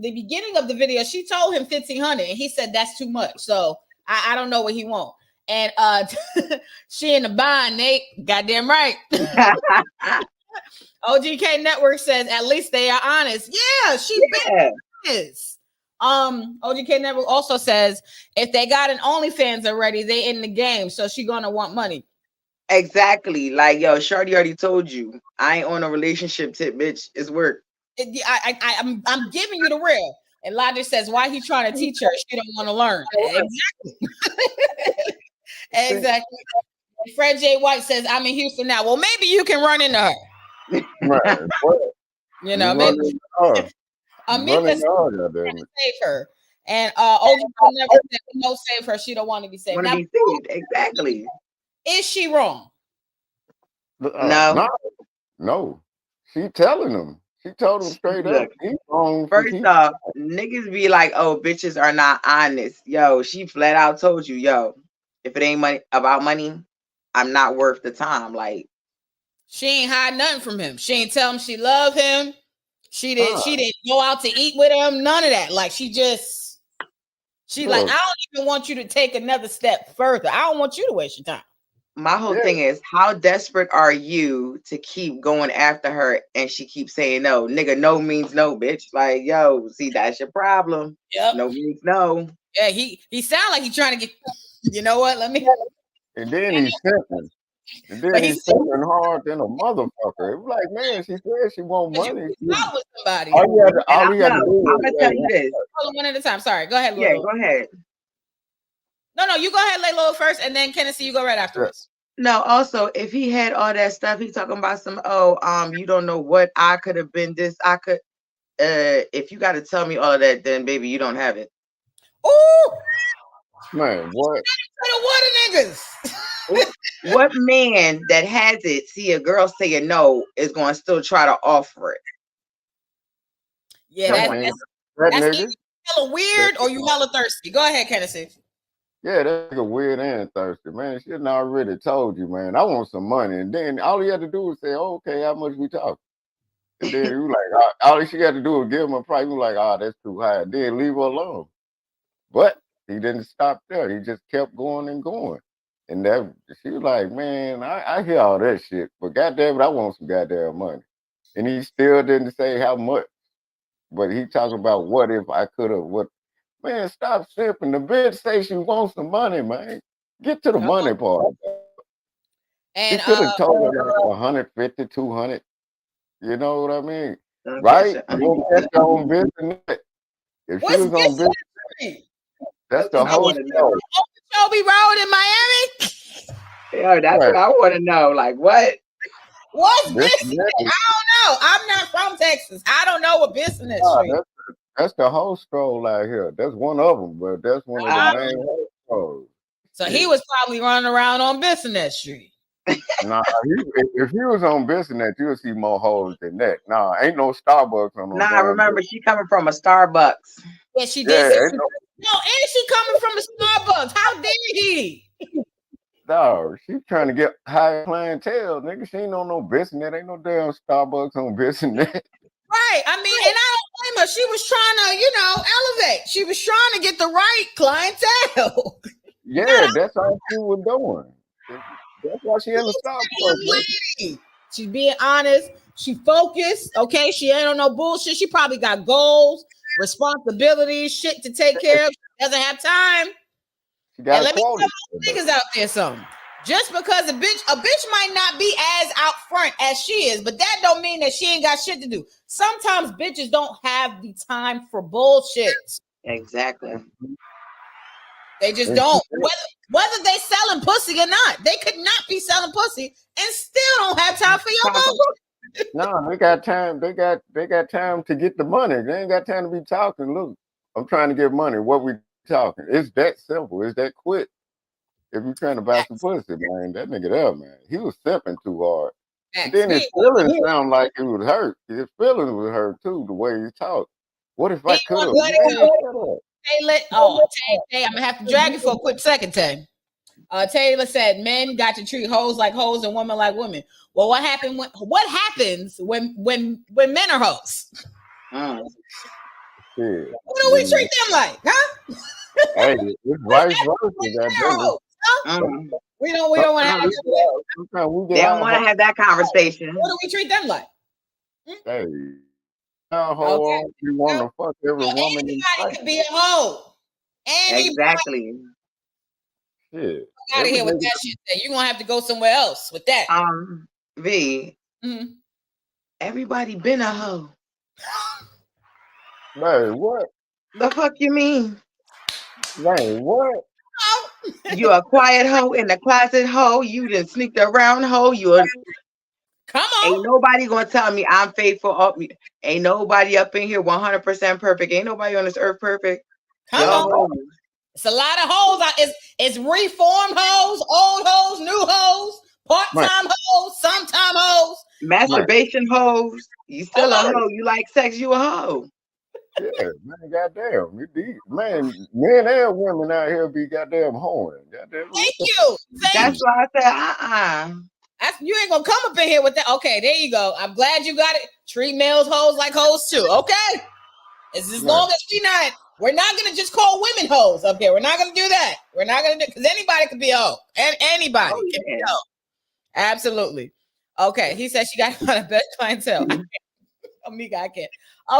beginning of the video. She told him 1,500, and he said that's too much. So I don't know what he wants. And she in the bind, Nate. Goddamn right. OGK Network says at least they are honest. Yeah, she is. OGK Network also says if they got an OnlyFans already, they in the game, so she gonna want money. Exactly. Like, yo, Shorty already told you I ain't on a relationship tip, bitch. It's work. I'm giving you the real. And Logic says why he trying to teach her? She don't want to learn. Exactly. Exactly. Fred J. White says I'm in Houston now. Well, maybe you can run into her. Right. You know, maybe Amika save her. And OG never said no save her. She don't want to be saved. Now, be saved. Exactly. Is she wrong? No. She telling him. She told him straight up. He's wrong. First off, niggas be like, oh, bitches are not honest. Yo, she flat out told you, yo, if it ain't about money, I'm not worth the time. Like, she ain't hide nothing from him. She ain't tell him she loved him. She didn't go out to eat with him. None of that. Like, like, I don't even want you to take another step further. I don't want you to waste your time. My whole thing is, how desperate are you to keep going after her and she keeps saying no? Nigga, no means no, bitch. Like, yo, see, that's your problem. Yep. No means no. Yeah, he sound like he's trying to get. You know what? Let me. And then he's simping. And then he's simping hard than a motherfucker. It was like, man, she said she want money. Out with somebody. All he had to do I'm gonna tell you this. Hold on, one at a time. Sorry, go ahead. Yeah, Lalo. go ahead. No, you go ahead, Lalo first, and then Kennedy, you go right afterwards. No, also, if he had all that stuff, he talking about some, you don't know what I could have been. This I could. If you got to tell me all of that, then baby, you don't have it. Ooh, man, what? What niggas? What man that has it, see a girl saying no, is going to still try to offer it? Yeah, that's either hella weird or you hella thirsty. Go ahead, Kennedy. Yeah, that's weird and thirsty, man. She done already told you, man, I want some money. And then all you had to do was say, okay, how much we talking? And then you like, all she got to do was give him a price. You like, that's too high. And then leave her alone. But he didn't stop there. He just kept going and going. And that she was like, man, I hear all that shit, but goddamn it, I want some goddamn money. And he still didn't say how much. But he talking about what if I could have, what. Man, stop simping. The bitch say she wants some money, man. Get to the money part. And he could have told her like 150, 200. You know what I mean? Right? You catch your own business. If she was on business, that's the whole show. Show be road in Miami? Yeah, that's what I want to know. Like, what? What's business? I don't know. I'm not from Texas. I don't know what business is. That's the whole stroll out here. That's one of them, but that's one of the main whole strolls. So he was probably running around on Business Street. Nah, if he was on Business, you'll see more holes than that. Nah, ain't no Starbucks on no. Nah, remember she coming from a Starbucks. Yeah, she did. Yeah, no, and she coming from a Starbucks. How dare he? No, she's trying to get high clientele, nigga. She ain't on no Business. Ain't no damn Starbucks on Business. Right. I mean, and I don't blame her. She was trying to, elevate. She was trying to get the right clientele. Yeah, that's all she was doing. That's why she in the Starbucks. She's being honest. She focused. Okay, she ain't on no bullshit. She probably got goals, responsibilities, shit to take care of. She doesn't have time. She got and let me tell you niggas out there something. Just because a bitch might not be as out front as she is, but that don't mean that she ain't got shit to do. Sometimes bitches don't have the time for bullshit. Exactly. They just don't. Whether they selling pussy or not, they could not be selling pussy and still don't have time for your bullshit. No, they got time. They got time to get the money. They ain't got time to be talking. Look, I'm trying to get money. What we talking? It's that simple. It's that quick. If you're trying to buy some pussy, man, that nigga there, man, he was simping too hard. And then his feelings sound like it would hurt. His feelings would hurt too, the way he talked. What if I could have? Tay, I'm gonna have to drag you for a quick second, Tay. Taylor said men got to treat hoes like hoes and women like women. Well, what happens when men are hoes? Yeah. What do we treat them like, huh? Hey, it's vice versa. We don't want to have they don't want to have that conversation. What do we treat them like? Hey, hoe, you want to fuck every woman. Anybody could be a hoe. Exactly. Shit. Out of here with that shit. You're gonna have to go somewhere else with that. V. Mm-hmm. Everybody been a hoe. Man, what? The fuck you mean? Man, what? You a quiet hoe in the closet hoe. You done sneaked around hoe. Come on. Ain't nobody gonna tell me I'm faithful. Ain't nobody up in here 100% perfect. Ain't nobody on this earth perfect. Come on. It's a lot of hoes. It's reformed hoes, old hoes, new hoes, part-time hoes, sometime hoes, masturbation hoes. You still a hoe. You like sex, you a hoe. Yeah, man, goddamn. Man, men and women out here be goddamn horny. Goddamn. Thank you. That's why I said, you ain't gonna come up in here with that. Okay, there you go. I'm glad you got it. Treat males hoes like hoes too. Okay. As long as we not We're not gonna just call women hoes up here. We're not gonna do that. We're not gonna do because anybody could be a hoe. And anybody can be a hoe. Absolutely. Okay. He said she got one of the best clientele. Amiga, I can't.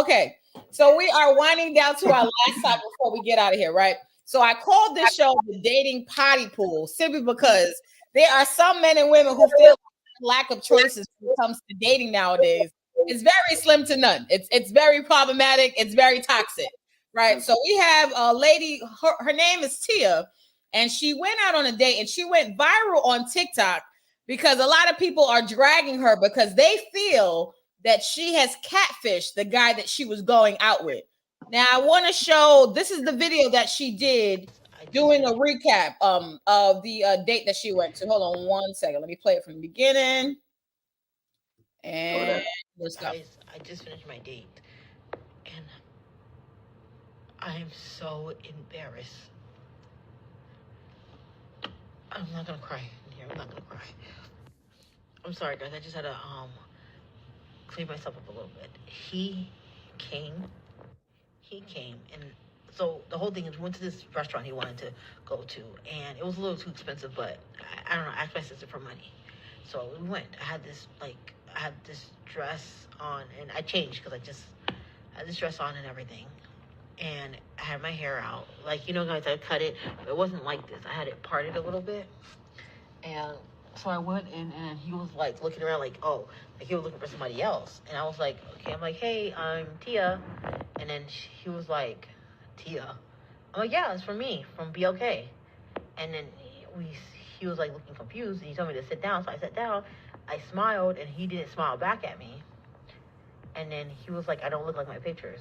Okay. So we are winding down to our last time before we get out of here, right? So I called this show the dating potty pool simply because there are some men and women who feel lack of choices when it comes to dating nowadays. It's very slim to none. It's very problematic. It's very toxic, right? So we have a lady, her name is Tia, and she went out on a date and she went viral on TikTok because a lot of people are dragging her because they feel that she has catfished the guy that she was going out with. Now I want to show, this is the video that she did doing a recap of the date that she went to. Hold on 1 second. Let me play it from the beginning. And let's go. Guys, I just finished my date and I am so embarrassed. I'm not gonna cry here. I'm not gonna cry. I'm sorry, guys. I just had to clean myself up a little bit. He came, and so the whole thing is we went to this restaurant he wanted to go to, and it was a little too expensive, but I don't know, I asked my sister for money. So we went. I had this dress on, and I changed because I had this dress on and everything. And I had my hair out. Like, you know, guys, I cut it, but it wasn't like this. I had it parted a little bit. And so I went in, and he was like looking around like, oh, like he was looking for somebody else. And I was like, okay, I'm like, hey, I'm Tia. And then he was like, Tia? I'm like, yeah, it's for me, from BLK. And then he was like looking confused, and he told me to sit down. So I sat down, I smiled, and he didn't smile back at me. And then he was like, I don't look like my pictures.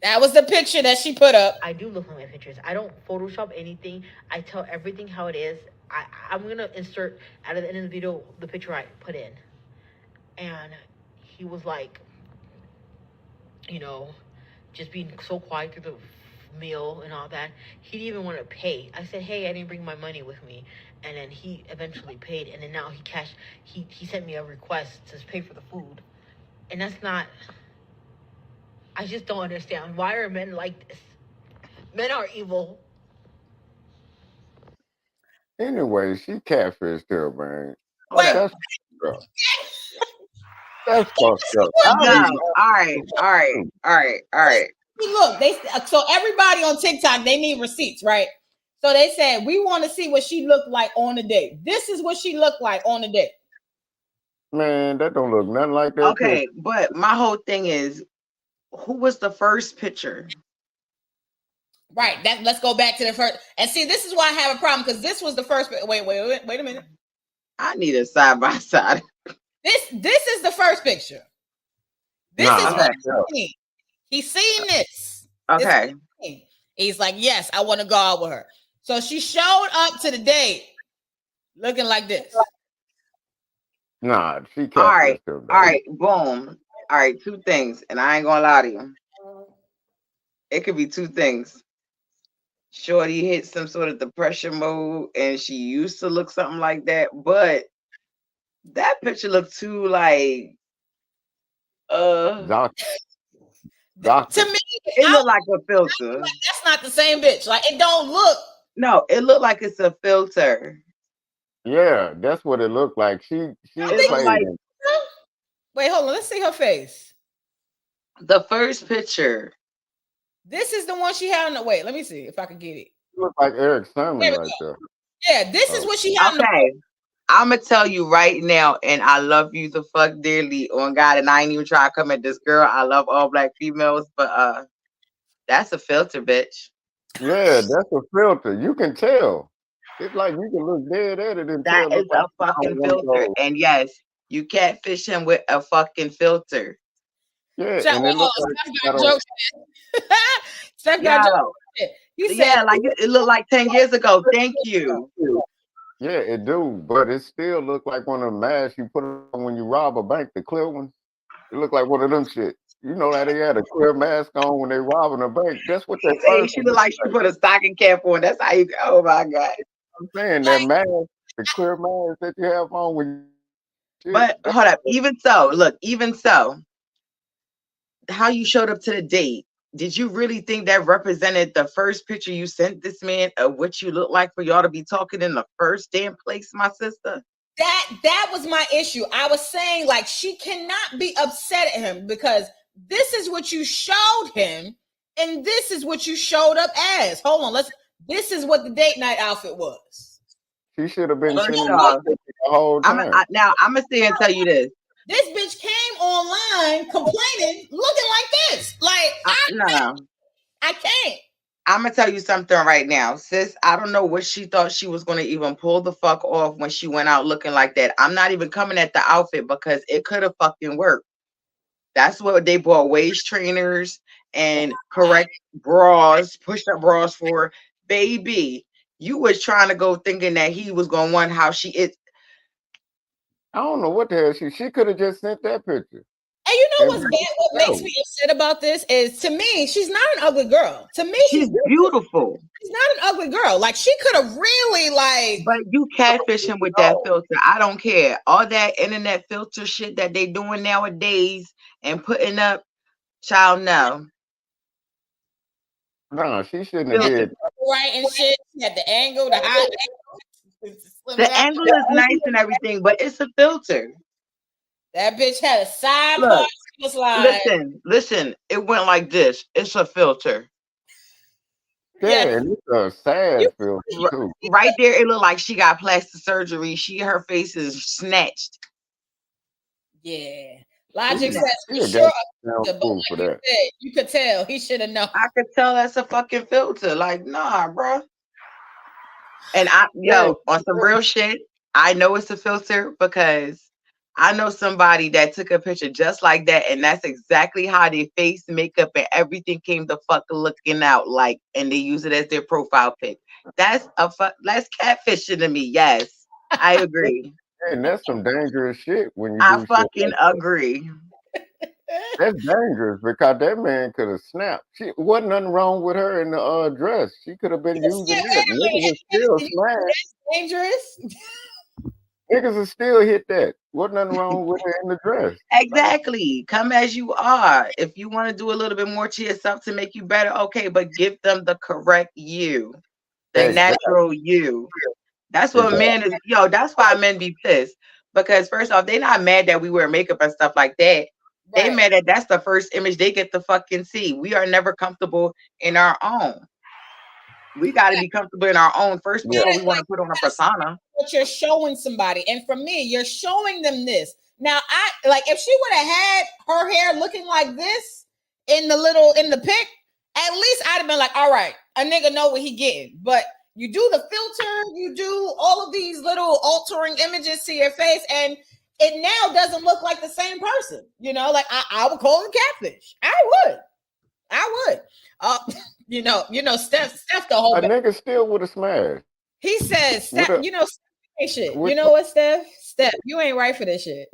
That was the picture that she put up. I do look like my pictures. I don't Photoshop anything. I tell everything how it is. I'm going to insert at the end of the video the picture I put in. And he was like, you know, just being so quiet through the meal and all that. He didn't even want to pay. I said, hey, I didn't bring my money with me. And then he eventually paid. And then now he sent me a request to pay for the food. And that's not... I just don't understand. Why are men like this? Men are evil. Anyway, she catfished her, man. Wait. That's fucked up. That's fucked up. No. All right. Look, so everybody on TikTok, they need receipts, right? So they said, we want to see what she looked like on the date. This is what she looked like on the date. Man, that don't look nothing like that. Okay, but my whole thing is, who was the first picture? Right. Let's go back to the first. And see, this is why I have a problem, because this was the first. Wait a minute. I need a side by side. This is the first picture. This is what he's seen. He's seen this. Okay. He's like, yes, I want to go out with her. So she showed up to the date looking like this. Nah, she catfished her. All right, boom. All right, two things, and I ain't gonna lie to you. It could be two things. Shorty hit some sort of depression mode, and she used to look something like that, but that picture looked too like Doctor. To me, it looked like a filter. Like that's not the same bitch. Like it don't look. No, it looked like it's a filter. Yeah, that's what it looked like. She played like, wait, hold on. Let's see her face. The first picture. This is the one she had on the wait. Let me see if I can get it. She looked like Eric Sermon right there. Yeah, this is what she had on the I'm gonna tell you right now, and I love you the fuck dearly on God, and I ain't even try to come at this girl. I love all black females, but that's a filter, bitch. Yeah, that's a filter. You can tell. It's like you can look dead at it and tell. That is a fucking filter. And yes, you catfish him with a fucking filter. Yeah, and it looks like Steph got jokes. He said, like it looked like 10 years ago. Thank you. Yeah, it do, but it still look like one of the masks you put on when you rob a bank, the clear ones. It look like one of them shit. You know that they had a clear mask on when they robbing a bank. That's what they say. She look like she put a stocking cap on. That's how you. Oh my God. I'm saying that mask, the clear mask that you have on when. But hold up. Even so, how you showed up to the date. Did you really think that represented the first picture you sent this man of what you look like for y'all to be talking in the first damn place, my sister? That was my issue. I was saying, like, she cannot be upset at him because this is what you showed him, and this is what you showed up as. Hold on, this is what the date night outfit was. She should have been sending off, the whole time. I'm gonna stay and tell you this. This bitch came online complaining, looking like this. Like, I can't. I'm gonna tell you something right now, sis. I don't know what she thought she was gonna even pull the fuck off when she went out looking like that. I'm not even coming at the outfit because it could have fucking worked. That's what they bought waist trainers and correct bras, push-up bras for. Baby, you was trying to go thinking that he was gonna want how she is. I don't know what the hell she could have just sent that picture. And you know what's bad? What makes me upset about this is, to me, she's not an ugly girl. To me, she's beautiful. She's not an ugly girl. Like, she could have really, like. But you catfishing with that filter. I don't care. All that internet filter shit that they doing nowadays and putting up, child, no. No, she shouldn't have did. Right and shit. She had the angle, the high angle. The angle is nice and everything, but it's a filter. That bitch had a side part. She was like, listen. It went like this. It's a filter. Yeah, and it's a sad filter too. Right there, it looked like she got plastic surgery. Her face is snatched. Yeah. Logic says, sure, but like you could tell he should have known. I could tell that's a fucking filter. Like, nah, bro. And on some real shit, I know it's a filter because I know somebody that took a picture just like that, and that's exactly how their face, makeup, and everything came to fuck looking out like, and they use it as their profile pic. That's catfishing to me. Yes, I agree. And that's some dangerous shit when you. I fucking agree. That's dangerous because that man could have snapped. She wasn't nothing wrong with her in the dress. She could have been using it. Niggas would still smash. That's dangerous. Niggas will still hit that. Wasn't nothing wrong with her in the dress. Exactly. Come as you are. If you want to do a little bit more to yourself to make you better, okay, but give them the correct you, the natural you. That's what men is. That's why men be pissed. Because first off, they're not mad that we wear makeup and stuff like that. Right. They mad that that's the first image they get to fucking see. We are never comfortable in our own. We got to be comfortable in our own first before we want to put on a persona. But you're showing somebody, and for me, you're showing them this. Now, if she would have had her hair looking like this in the pic, at least I'd have been like, all right, a nigga know what he getting. But you do the filter, you do all of these little altering images to your face, and it now doesn't look like the same person. Like I would call it catfish. I would. Steph the whole. A nigga still would have smashed. He says, Steph, shit. You know what, Steph? Steph, you ain't right for this shit.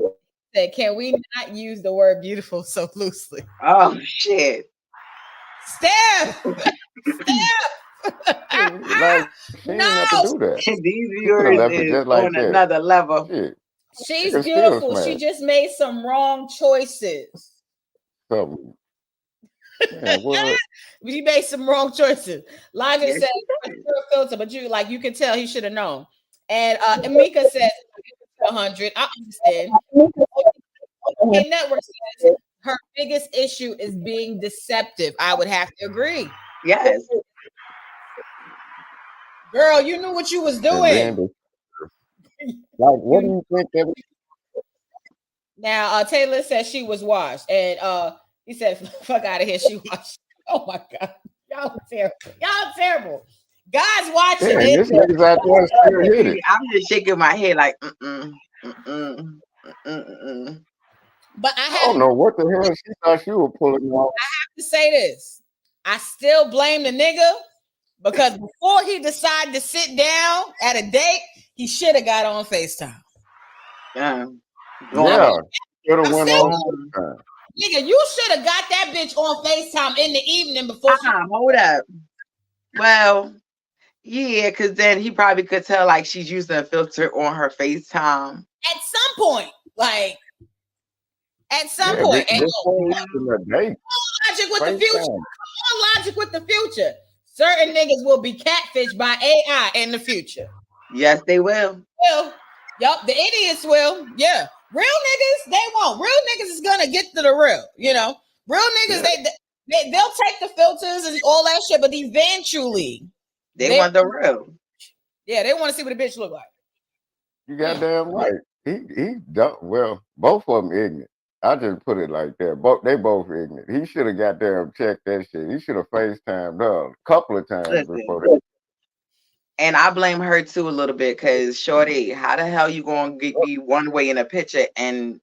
Said, can we not use the word beautiful so loosely? Oh shit. Steph! Like, she didn't have to do that. These viewers is on another level. Shit. She's beautiful. She just made some wrong choices. Something. Man, he made some wrong choices. Logic said you're a filter, but you can tell he should have known. And Amika says 100. I understand. Okay, Network says her biggest issue is being deceptive. I would have to agree. Yes. Girl, you knew what you was doing. Like, what do you think that? Now, Taylor says she was washed, and he said, "Fuck out of here." She washed. Oh my god, y'all terrible. Guys watching it. I'm just shaking my head like, But I don't know what the hell she thought she was pulling off. I have to say this. I still blame the nigga because before he decided to sit down at a date, he should have got on FaceTime. Yeah. Should have went on FaceTime. Nigga, you should have got that bitch on FaceTime in the evening before. Hold up. Well, yeah, because then he probably could tell like she's using a filter on her FaceTime. At some point, like. At some point. And logic with the future. Come on, logic with the future. Certain niggas will be catfished by AI in the future. Yes, they will. Yup, the idiots will. Yeah. Real niggas, they won't. Real niggas is gonna get to the real, you know. Real niggas, they'll take the filters and all that shit, but eventually they want the real. Yeah, they want to see what a bitch look like. You goddamn right. He well, both of them ignorant. I just put it like that. They both ignorant. He should have goddamn checked that shit. He should have FaceTimed her a couple of times before that. And I blame her too a little bit because shorty, how the hell you gonna be one way in a picture? And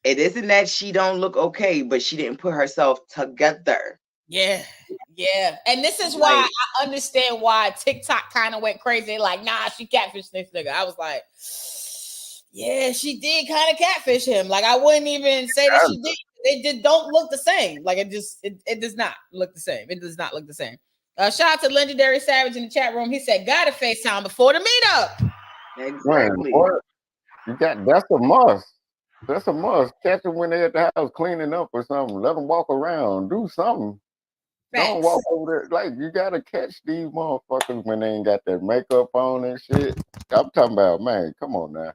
it isn't that she don't look okay, but she didn't put herself together. Yeah. And this is why I understand why TikTok kind of went crazy. Like, nah, she catfished this nigga. I was like, yeah, she did kind of catfish him. Like, I wouldn't even say that she did. They just don't look the same. Like, it does not look the same. It does not look the same. Shout out to Legendary Savage in the chat room. He said, got a FaceTime before the meetup. Exactly. That's a must. That's a must. Catch them when they're at the house cleaning up or something. Let them walk around. Do something. Facts. Don't walk over there. Like, you gotta catch these motherfuckers when they ain't got their makeup on and shit. I'm talking about, man, come on now.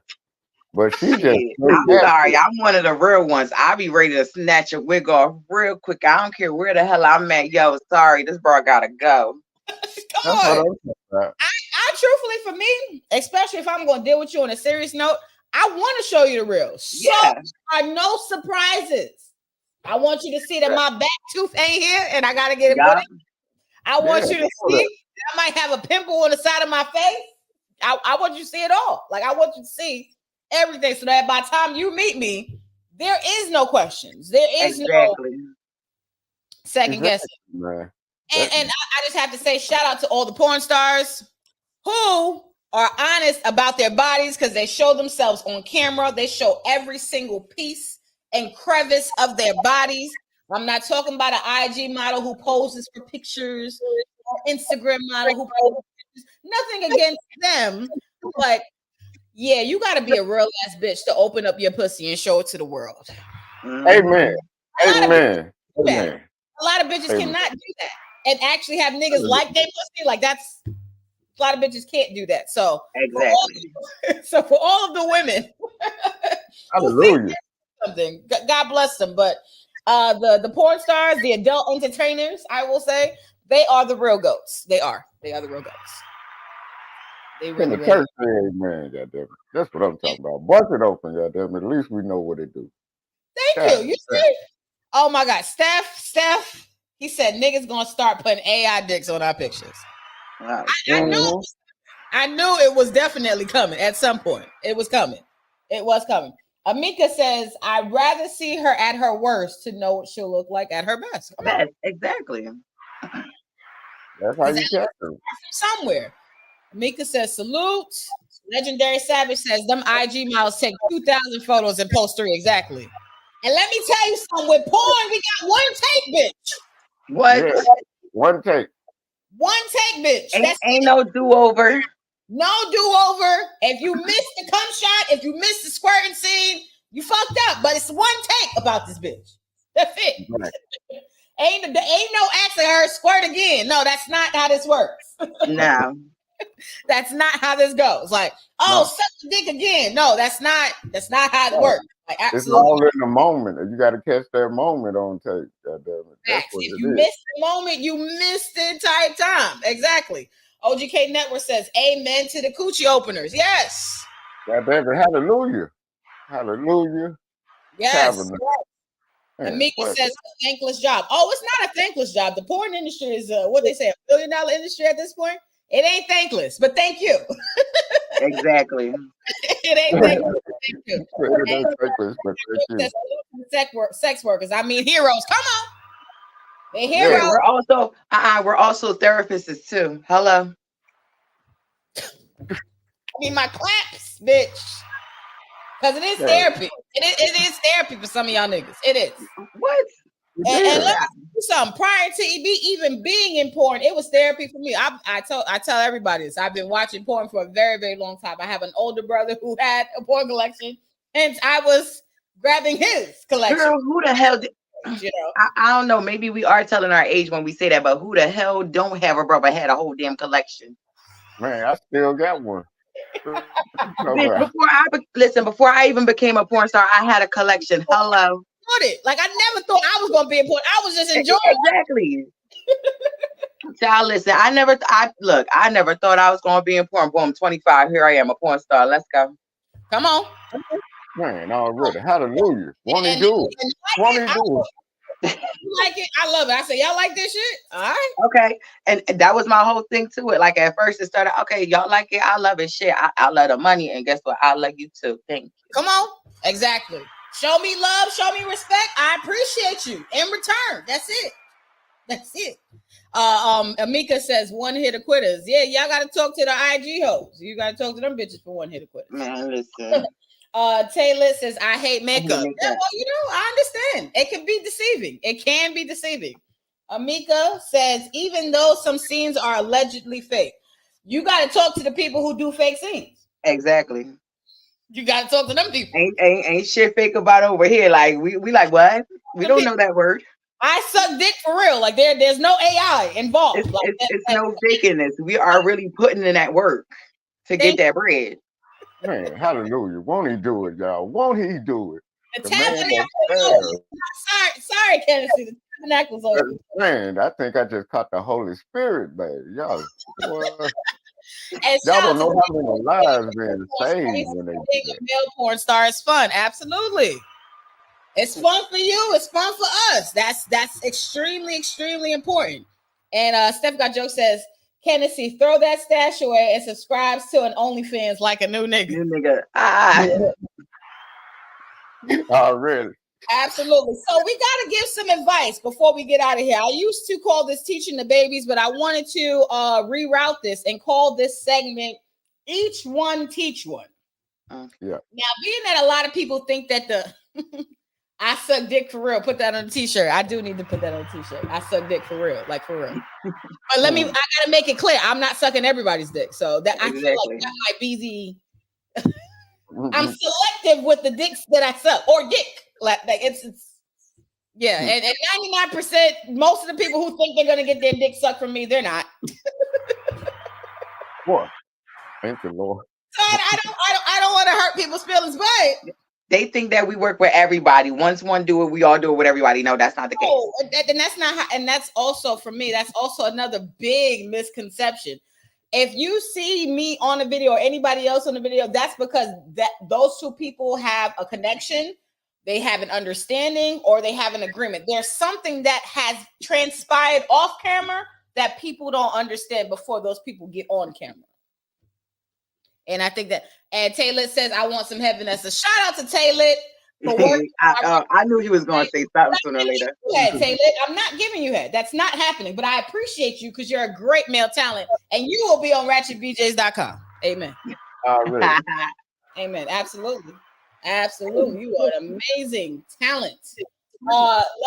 But she just I'm sorry, I'm one of the real ones. I be ready to snatch a wig off real quick. I don't care where the hell I'm at. Yo, sorry, this bro gotta go. Come on. I truthfully, for me, especially if I'm gonna deal with you on a serious note, I want to show you the real. So are no surprises. I want you to see that my back tooth ain't here and I gotta get it put in. I want you to see I might have a pimple on the side of my face. I want you to see it all. Like, I want you to see everything so that by the time you meet me, there is no questions. There is no second guessing. And I just have to say shout out to all the porn stars who are honest about their bodies because they show themselves on camera. They show every single piece and crevice of their bodies. I'm not talking about an IG model who poses for pictures or Instagram model who poses for pictures. Nothing against them, but yeah, you got to be a real ass bitch to open up your pussy and show it to the world. Amen. Amen. A lot of bitches cannot do that and actually have niggas like their pussy. Like, that's a lot of bitches can't do that. So for all of the women, hallelujah. Something, God bless them. But the porn stars, the adult entertainers, I will say, they are the real goats. They are the real goats. They really, the church say amen, goddamn it. That's what I'm talking about. Bust it open, goddamn it. At least we know what it do. Thank you. You see? Oh my God. Steph, he said niggas gonna start putting AI dicks on our pictures. Wow. I knew it was definitely coming at some point. It was coming. Amika says, I'd rather see her at her worst to know what she'll look like at her best. Exactly. That's how you catch her. Somewhere. Mika says, salute. Legendary Savage says, them IG models take 2,000 photos and post 3. Exactly. And let me tell you something. With porn, we got one take, bitch. What? Yeah. One take. One take, bitch. Ain't no do-over. No do-over. If you missed the cum shot, if you missed the squirting scene, you fucked up. But it's one take about this bitch. That's it. Right. Ain't no asking her squirt again. No, that's not how this works. No. That's not how this goes. Like, suck the dick again. No, that's not how it works. Like, absolutely. It's all in the moment. You got to catch that moment on tape. Goddamn it. That's what if you miss the moment, you missed the entire time. Exactly. OGK Network says, amen to the coochie openers. Yes. Goddamn it. Hallelujah. Hallelujah. Yes. Amika says a thankless job. Oh, it's not a thankless job. The porn industry is what they say, $1 billion industry at this point. It ain't thankless, but thank you. Exactly. It ain't thankless. Thank you. It ain't thankless, sex workers. I mean, heroes. Come on. They're heroes. Yeah, we're also therapists too. Hello. I mean, my claps, bitch. Because it is therapy. It is therapy for some of y'all niggas. It is. What? And let me do something. Prior to even being in porn, it was therapy for me. I tell everybody this. I've been watching porn for a very, very long time. I have an older brother who had a porn collection, and I was grabbing his collection. Girl, who the hell did, you know? I don't know. Maybe we are telling our age when we say that, but who the hell don't have a brother had a whole damn collection? Man, I still got one. Before I even became a porn star, I had a collection. Hello. Like I never thought I was gonna be a porn. I was just enjoying exactly. Child, listen, I never thought I was gonna be in porn. Boom, 25. Here I am, a porn star. Let's go. Come on. Man, already. Hallelujah. Won't he do it? Won't he do it? You like it? I love it. I said, y'all like this shit? All right. Okay. And that was my whole thing to it. Like at first it started, okay, y'all like it. I love it. Shit. I love the money. And guess what? I love you too. Thank you. Come on. Exactly. Show me love. Show me respect. I appreciate you in return. That's it. That's it. Amika says one hit quitters. Yeah, y'all got to talk to the IG hoes. You got to talk to them bitches for one hit quitters. Man, listen. Taylor says I hate makeup. Yeah, well, you know, I understand. It can be deceiving. It can be deceiving. Amika says even though some scenes are allegedly fake, you got to talk to the people who do fake scenes. Exactly. You got to talk to them people. Ain't shit fake about over here. Like we like what? We don't know that word. I suck dick for real. Like there's no AI involved. It's no fakeness. We are really putting in that work to get that bread. Man, hallelujah. Won't he do it, y'all? Won't he do it? The tabernacle. Sorry, Tennessee. The tabernacle's over. Man, I think I just caught the Holy Spirit, baby. Y'all, y'all don't know how many lives been saved when they do that. Male porn star is fun. Absolutely. It's fun for you. It's fun for us. That's extremely, extremely important. And Steph Got Joke says, Kennedy, throw that stash away and subscribes to an OnlyFans like a new nigga. New nigga. Ah. Already. Absolutely. So we got to give some advice before we get out of here. I used to call this Teaching the Babies, but I wanted to reroute this and call this segment Each One Teach One. Yeah. Now, being that a lot of people think that the I suck dick for real. Put that on a t-shirt. I do need to put that on a t-shirt. I suck dick for real. Like for real. But I gotta make it clear. I'm not sucking everybody's dick. So that I feel like that might be the I'm selective with the dicks that I suck or dick. Like it's yeah. And 99%, most of the people who think they're gonna get their dick sucked from me, they're not. What? Thank you, Lord. So I don't want to hurt people's feelings, but they think that we work with everybody. Once one do it, we all do it with everybody. No, that's not the case. And that's not how, and that's also for me, that's also another big misconception. If you see me on a video or anybody else on the video, that's because those two people have a connection, they have an understanding, or they have an agreement. There's something that has transpired off camera that people don't understand before those people get on camera. And I think that, and Taylor says, I want some heaviness. A shout out to Taylor for working. I knew he was going to say something sooner or later. Taylor, I'm not giving you head. That's not happening, but I appreciate you because you're a great male talent and you will be on ratchetbjs.com. Amen. Amen. Absolutely. Absolutely. You are an amazing talent.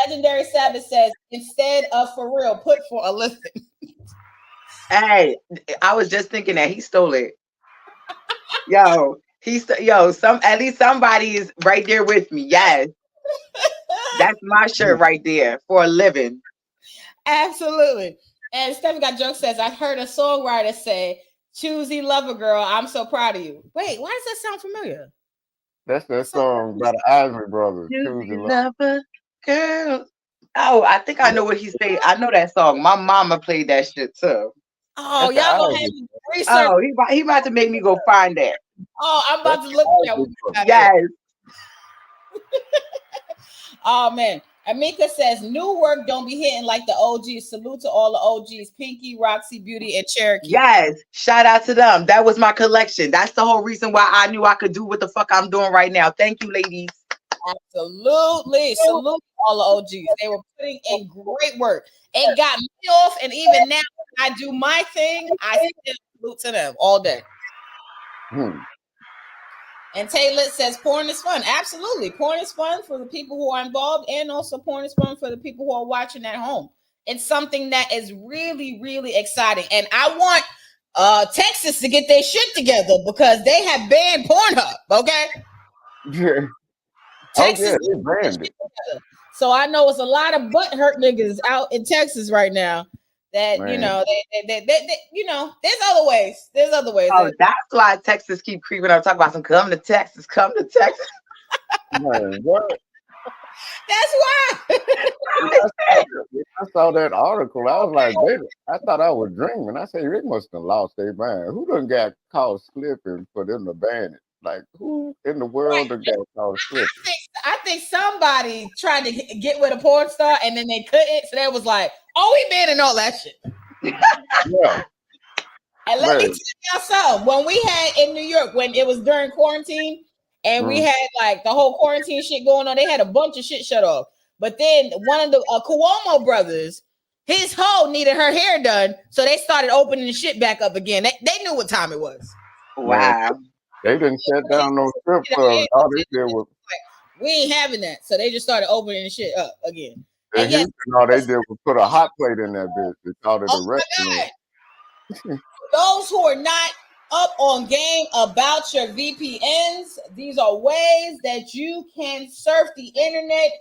Legendary Savage says, instead of for real, put for a living. Hey, I was just thinking that he stole it. At least somebody is right there with me. Yes. That's my shirt right there for a living. Absolutely. And Stephen Got Joke says, I heard a songwriter say, choosy lover girl, I'm so proud of you. Wait, why does that sound familiar? That's that song by the Isley Brothers. Choosy lover girl. Oh, I think I know what he's saying. I know that song. My mama played that shit too. Oh, that's y'all gonna have me research. Oh, he about to make me go find that. Oh, I'm about to look at that. Yes. Oh man. Amika says new work don't be hitting like the OGs. Salute to all the OGs, Pinky, Roxy, Beauty, and Cherokee. Yes, shout out to them. That was my collection. That's the whole reason why I knew I could do what the fuck I'm doing right now. Thank you, ladies. Absolutely. Salute all the OGs. They were putting in great work. It got me off, and even now when I do my thing, I still salute to them all day. And Taylor says porn is fun. Absolutely. Porn is fun for the people who are involved, and also porn is fun for the people who are watching at home. It's something that is really, really exciting. And I want Texas to get their shit together because they have banned Pornhub, okay? Yeah. Texas. Oh, yeah, they banned it. So I know it's a lot of butt hurt niggas out in Texas right now that, Man. you know, they you know, there's other ways. There's other ways. Oh, that's why Texas keep creeping up. Talk about some come to Texas. Man, what? That's why. I saw that article. I was like, I thought I was dreaming. I said, they must have lost their mind. Who done got caught slipping for them to ban it? Like, who in the world done got caught slipping? I think somebody tried to get with a porn star and then they couldn't. So they was like, oh, we banning all that shit. Yeah. And let me tell y'all something. When we had in New York, when it was during quarantine, and we had like the whole quarantine shit going on, they had a bunch of shit shut off. But then one of the Cuomo brothers, his hoe needed her hair done, so they started opening the shit back up again. They knew what time it was. Wow. They didn't shut down no strip clubs. All they did was we ain't having that, so they just started opening the shit up again. And yes, all they did was put a hot plate in that bitch. They called it a restaurant. Those who are not up on game about your VPNs, these are ways that you can surf the internet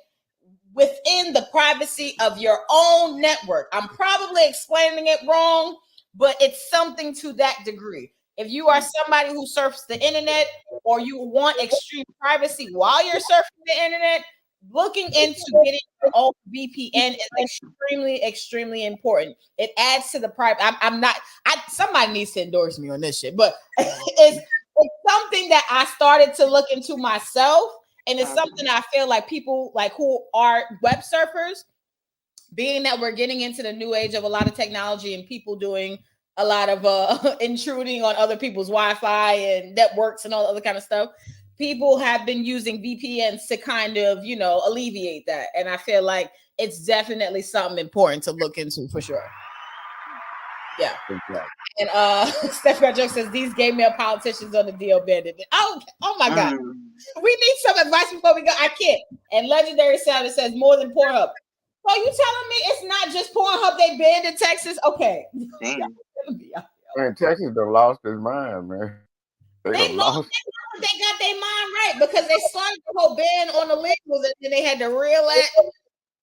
within the privacy of your own network. I'm probably explaining it wrong, but it's something to that degree. If you are somebody who surfs the internet or you want extreme privacy while you're surfing the internet, looking into getting your own VPN is extremely, extremely important. It adds to the private. Somebody needs to endorse me on this shit, but it's something that I started to look into myself. And it's something I feel like people like who are web surfers, being that we're getting into the new age of a lot of technology and people doing a lot of intruding on other people's Wi-Fi and networks and all other kind of stuff. People have been using VPNs to kind of, you know, alleviate that. And I feel like it's definitely something important to look into for sure. Yeah. Exactly. And Steph Joke says these gay male politicians on the deal banded. Oh my God. We need some advice before we go. I can't. And Legendary Savage says more than Pornhub. So you telling me it's not just Pornhub they banned in Texas? Okay. Man, Texas done lost his mind, man. They got their mind right because they started the whole ban on the legals and then they had to reel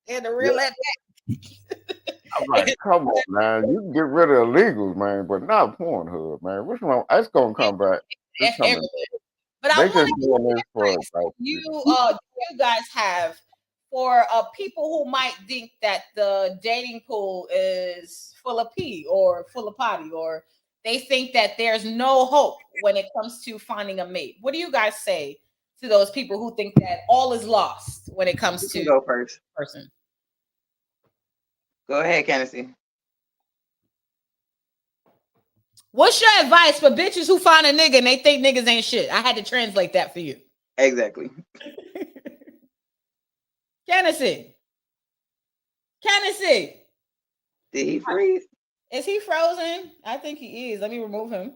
that back. I'm like, come on, man. You can get rid of illegals, man, but not Pornhub, man. What's wrong? That's gonna come back. But I want to doing this for you guys have for people who might think that the dating pool is full of pee or full of potty, or they think that there's no hope when it comes to finding a mate. What do you guys say to those people who think that all is lost when it comes to go first person? Go ahead, Kennedy. What's your advice for bitches who find a nigga and they think niggas ain't shit? I had to translate that for you. Exactly. Kennedy. Did he freeze? Is he frozen? I think he is. Let me remove him.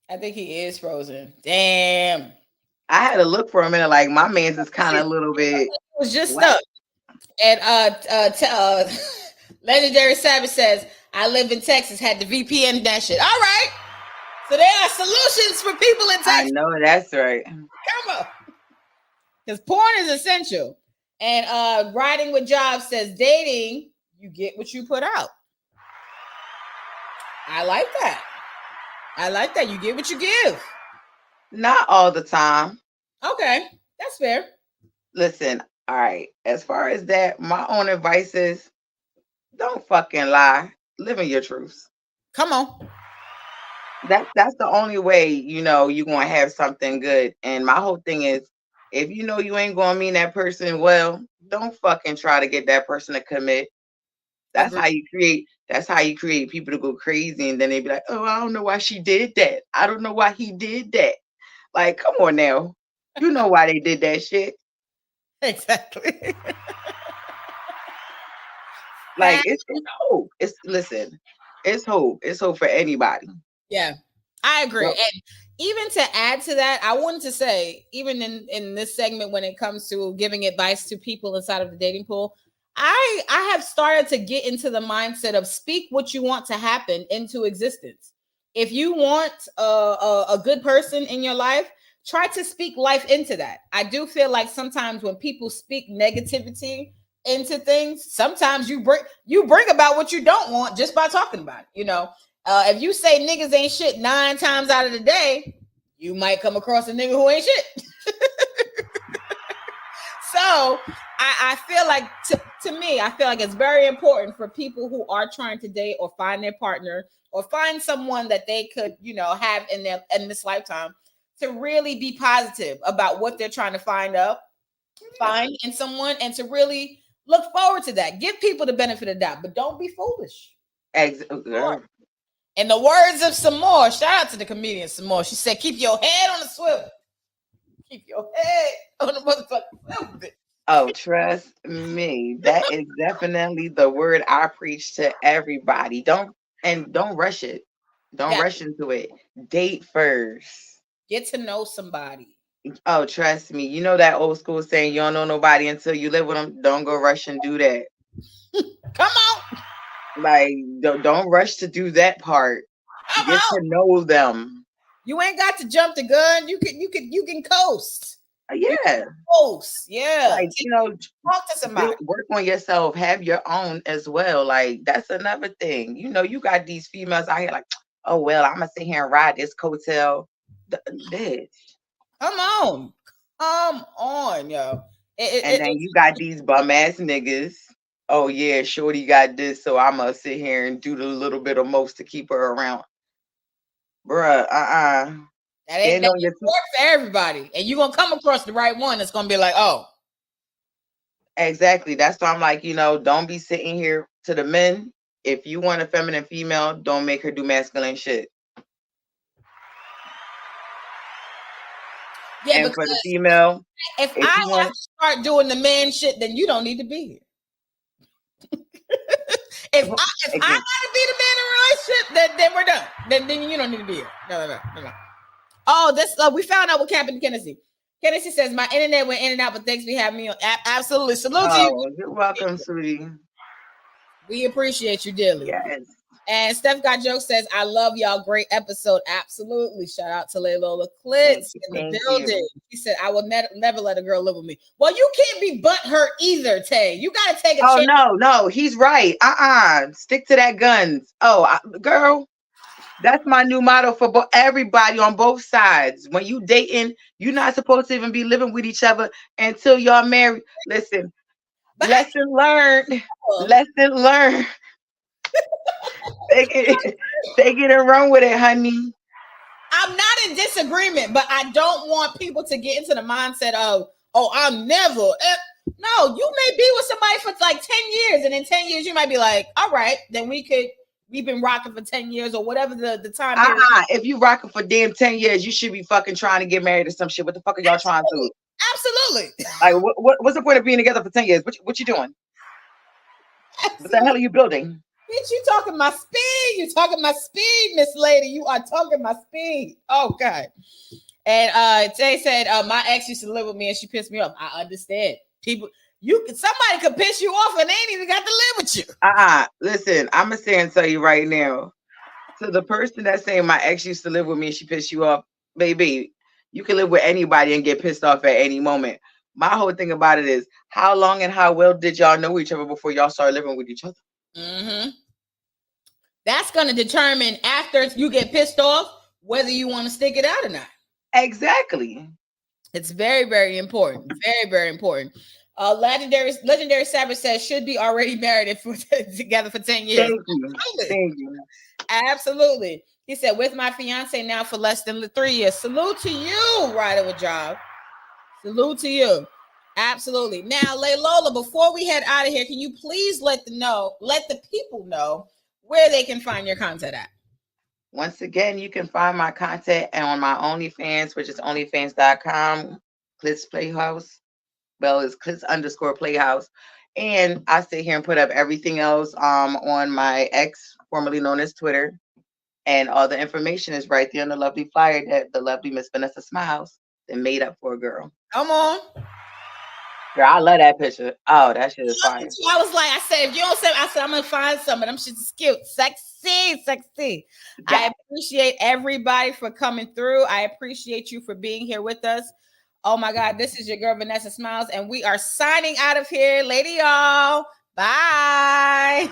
I think he is frozen. Damn. I had to look for a minute. Like my man's is kind of a little bit. It was just stuck. And Legendary Savage says, I live in Texas, had the VPN that shit. All right. So there are solutions for people in Texas. I know that's right. Come on. Because porn is essential. And Riding with Jobs says, dating, you get what you put out. I like that. You get what you give. Not all the time. Okay. That's fair. Listen, all right. As far as that, my own advice is don't fucking lie. Live in your truths. Come on. That's the only way, you know, you're going to have something good. And my whole thing is, if you know you ain't going to mean that person well, don't fucking try to get that person to commit. That's how you create people to go crazy. And then they be like, oh, I don't know why she did that. I don't know why he did that. Like, come on now. You know why they did that shit. Exactly. Like it's hope. It's hope. It's hope for anybody. Yeah, I agree. Well, and even to add to that, I wanted to say, even in this segment, when it comes to giving advice to people inside of the dating pool, I have started to get into the mindset of speak what you want to happen into existence. If you want a good person in your life, try to speak life into that. I do feel like sometimes when people speak negativity into things, sometimes you bring about what you don't want just by talking about it. If you say niggas ain't shit 9 times out of the day, you might come across a nigga who ain't shit. So I feel like to me, I feel like it's very important for people who are trying to date or find their partner or find someone that they could, have in this lifetime, to really be positive about what they're trying to find in someone, and to really look forward to that. Give people the benefit of the doubt, but don't be foolish. Exactly. In the words of Samore, shout out to the comedian Samore, she said, keep your head on the swivel. Keep your head on the motherfucking swivel. Oh, trust me. That is definitely the word I preach to everybody. Don't rush it. Don't rush into it. Date first. Get to know somebody. Oh, trust me. You know that old school saying, you don't know nobody until you live with them. Don't go rush and do that. Come on. Like, don't rush to do that part. Get to know them. You ain't got to jump the gun. You can coast. Yeah. Coast. Yeah. Like, talk to somebody. Work on yourself. Have your own as well. Like, that's another thing. You got these females out here like, oh, well, I'm going to sit here and ride this coattail. Bitch. Come on, yo. And then you got these bum ass niggas. Oh yeah, shorty got this, so I'm gonna sit here and do the little bit of most to keep her around. Bruh, That ain't work for everybody. And you're gonna come across the right one that's gonna be like, oh. Exactly. That's why I'm like, don't be sitting here to the men. If you want a feminine female, don't make her do masculine shit. Yeah, and for the female, if I want to start doing the man shit, then you don't need to be here. if I want to be the man in a relationship, then we're done. Then you don't need to be here. No. Oh, this we found out what happened to Kennedy. Kennedy says my internet went in and out, but thanks for having me on. Absolutely, salute to you. You're welcome, sweetie. We appreciate you dearly. Yes. And Steph Got Joke says, I love y'all. Great episode. Absolutely. Shout out to Lalola Klitz in the building. He said, I will never let a girl live with me. Well, you can't be butthurt either, Tay. You got to take a chance. No. He's right. Stick to that guns. Girl, that's my new motto for everybody on both sides. When you dating, you're not supposed to even be living with each other until y'all married. Listen, lesson learned. Lesson learned. Take it and run with it, honey. I'm not in disagreement, but I don't want people to get into the mindset of, I'm never. No, you may be with somebody for like 10 years, and in 10 years, you might be like, all right, then we've been rocking for 10 years or whatever the time. If you rocking for damn 10 years, you should be fucking trying to get married or some shit. What the fuck are y'all trying to do? Absolutely. Like, what's the point of being together for 10 years? What you doing? Absolutely. What the hell are you building? Bitch, you talking my speed. You talking my speed, Miss Lady. You are talking my speed. Oh, God. And Jay said, my ex used to live with me and she pissed me off. I understand. Somebody could piss you off and they ain't even got to live with you. Listen, I'm going to say and tell you right now. To the person that's saying my ex used to live with me and she pissed you off, baby, you can live with anybody and get pissed off at any moment. My whole thing about it is, how long and how well did y'all know each other before y'all started living with each other? Mm-hmm. That's going to determine after you get pissed off whether you want to stick it out or not. Exactly. It's very, very important. Very, very important. Legendary Savage says should be already married if together for 10 years. Thank you. Absolutely. He said, with my fiance now for less than 3 years. Salute to you, Ryder with Job. Salute to you. Absolutely. Now, Lalola, before we head out of here, can you please let the people know where they can find your content at? Once again, you can find my content on my OnlyFans, which is onlyfans.com, Klitz Playhouse. Well, it's Klitz_Playhouse. And I sit here and put up everything else on my X, formerly known as Twitter. And all the information is right there on the lovely flyer that the lovely Miss Vanessa Smilez made up for a girl. Come on. Girl, I love that picture. Oh, that shit is fire. I said, if you don't say, I'm gonna find some of them shit's cute, sexy. Yeah. appreciate everybody for coming through. I appreciate you for being here with us. Oh my God, this is your girl Vanessa Smilez, and we are signing out of here. Lady y'all. Bye.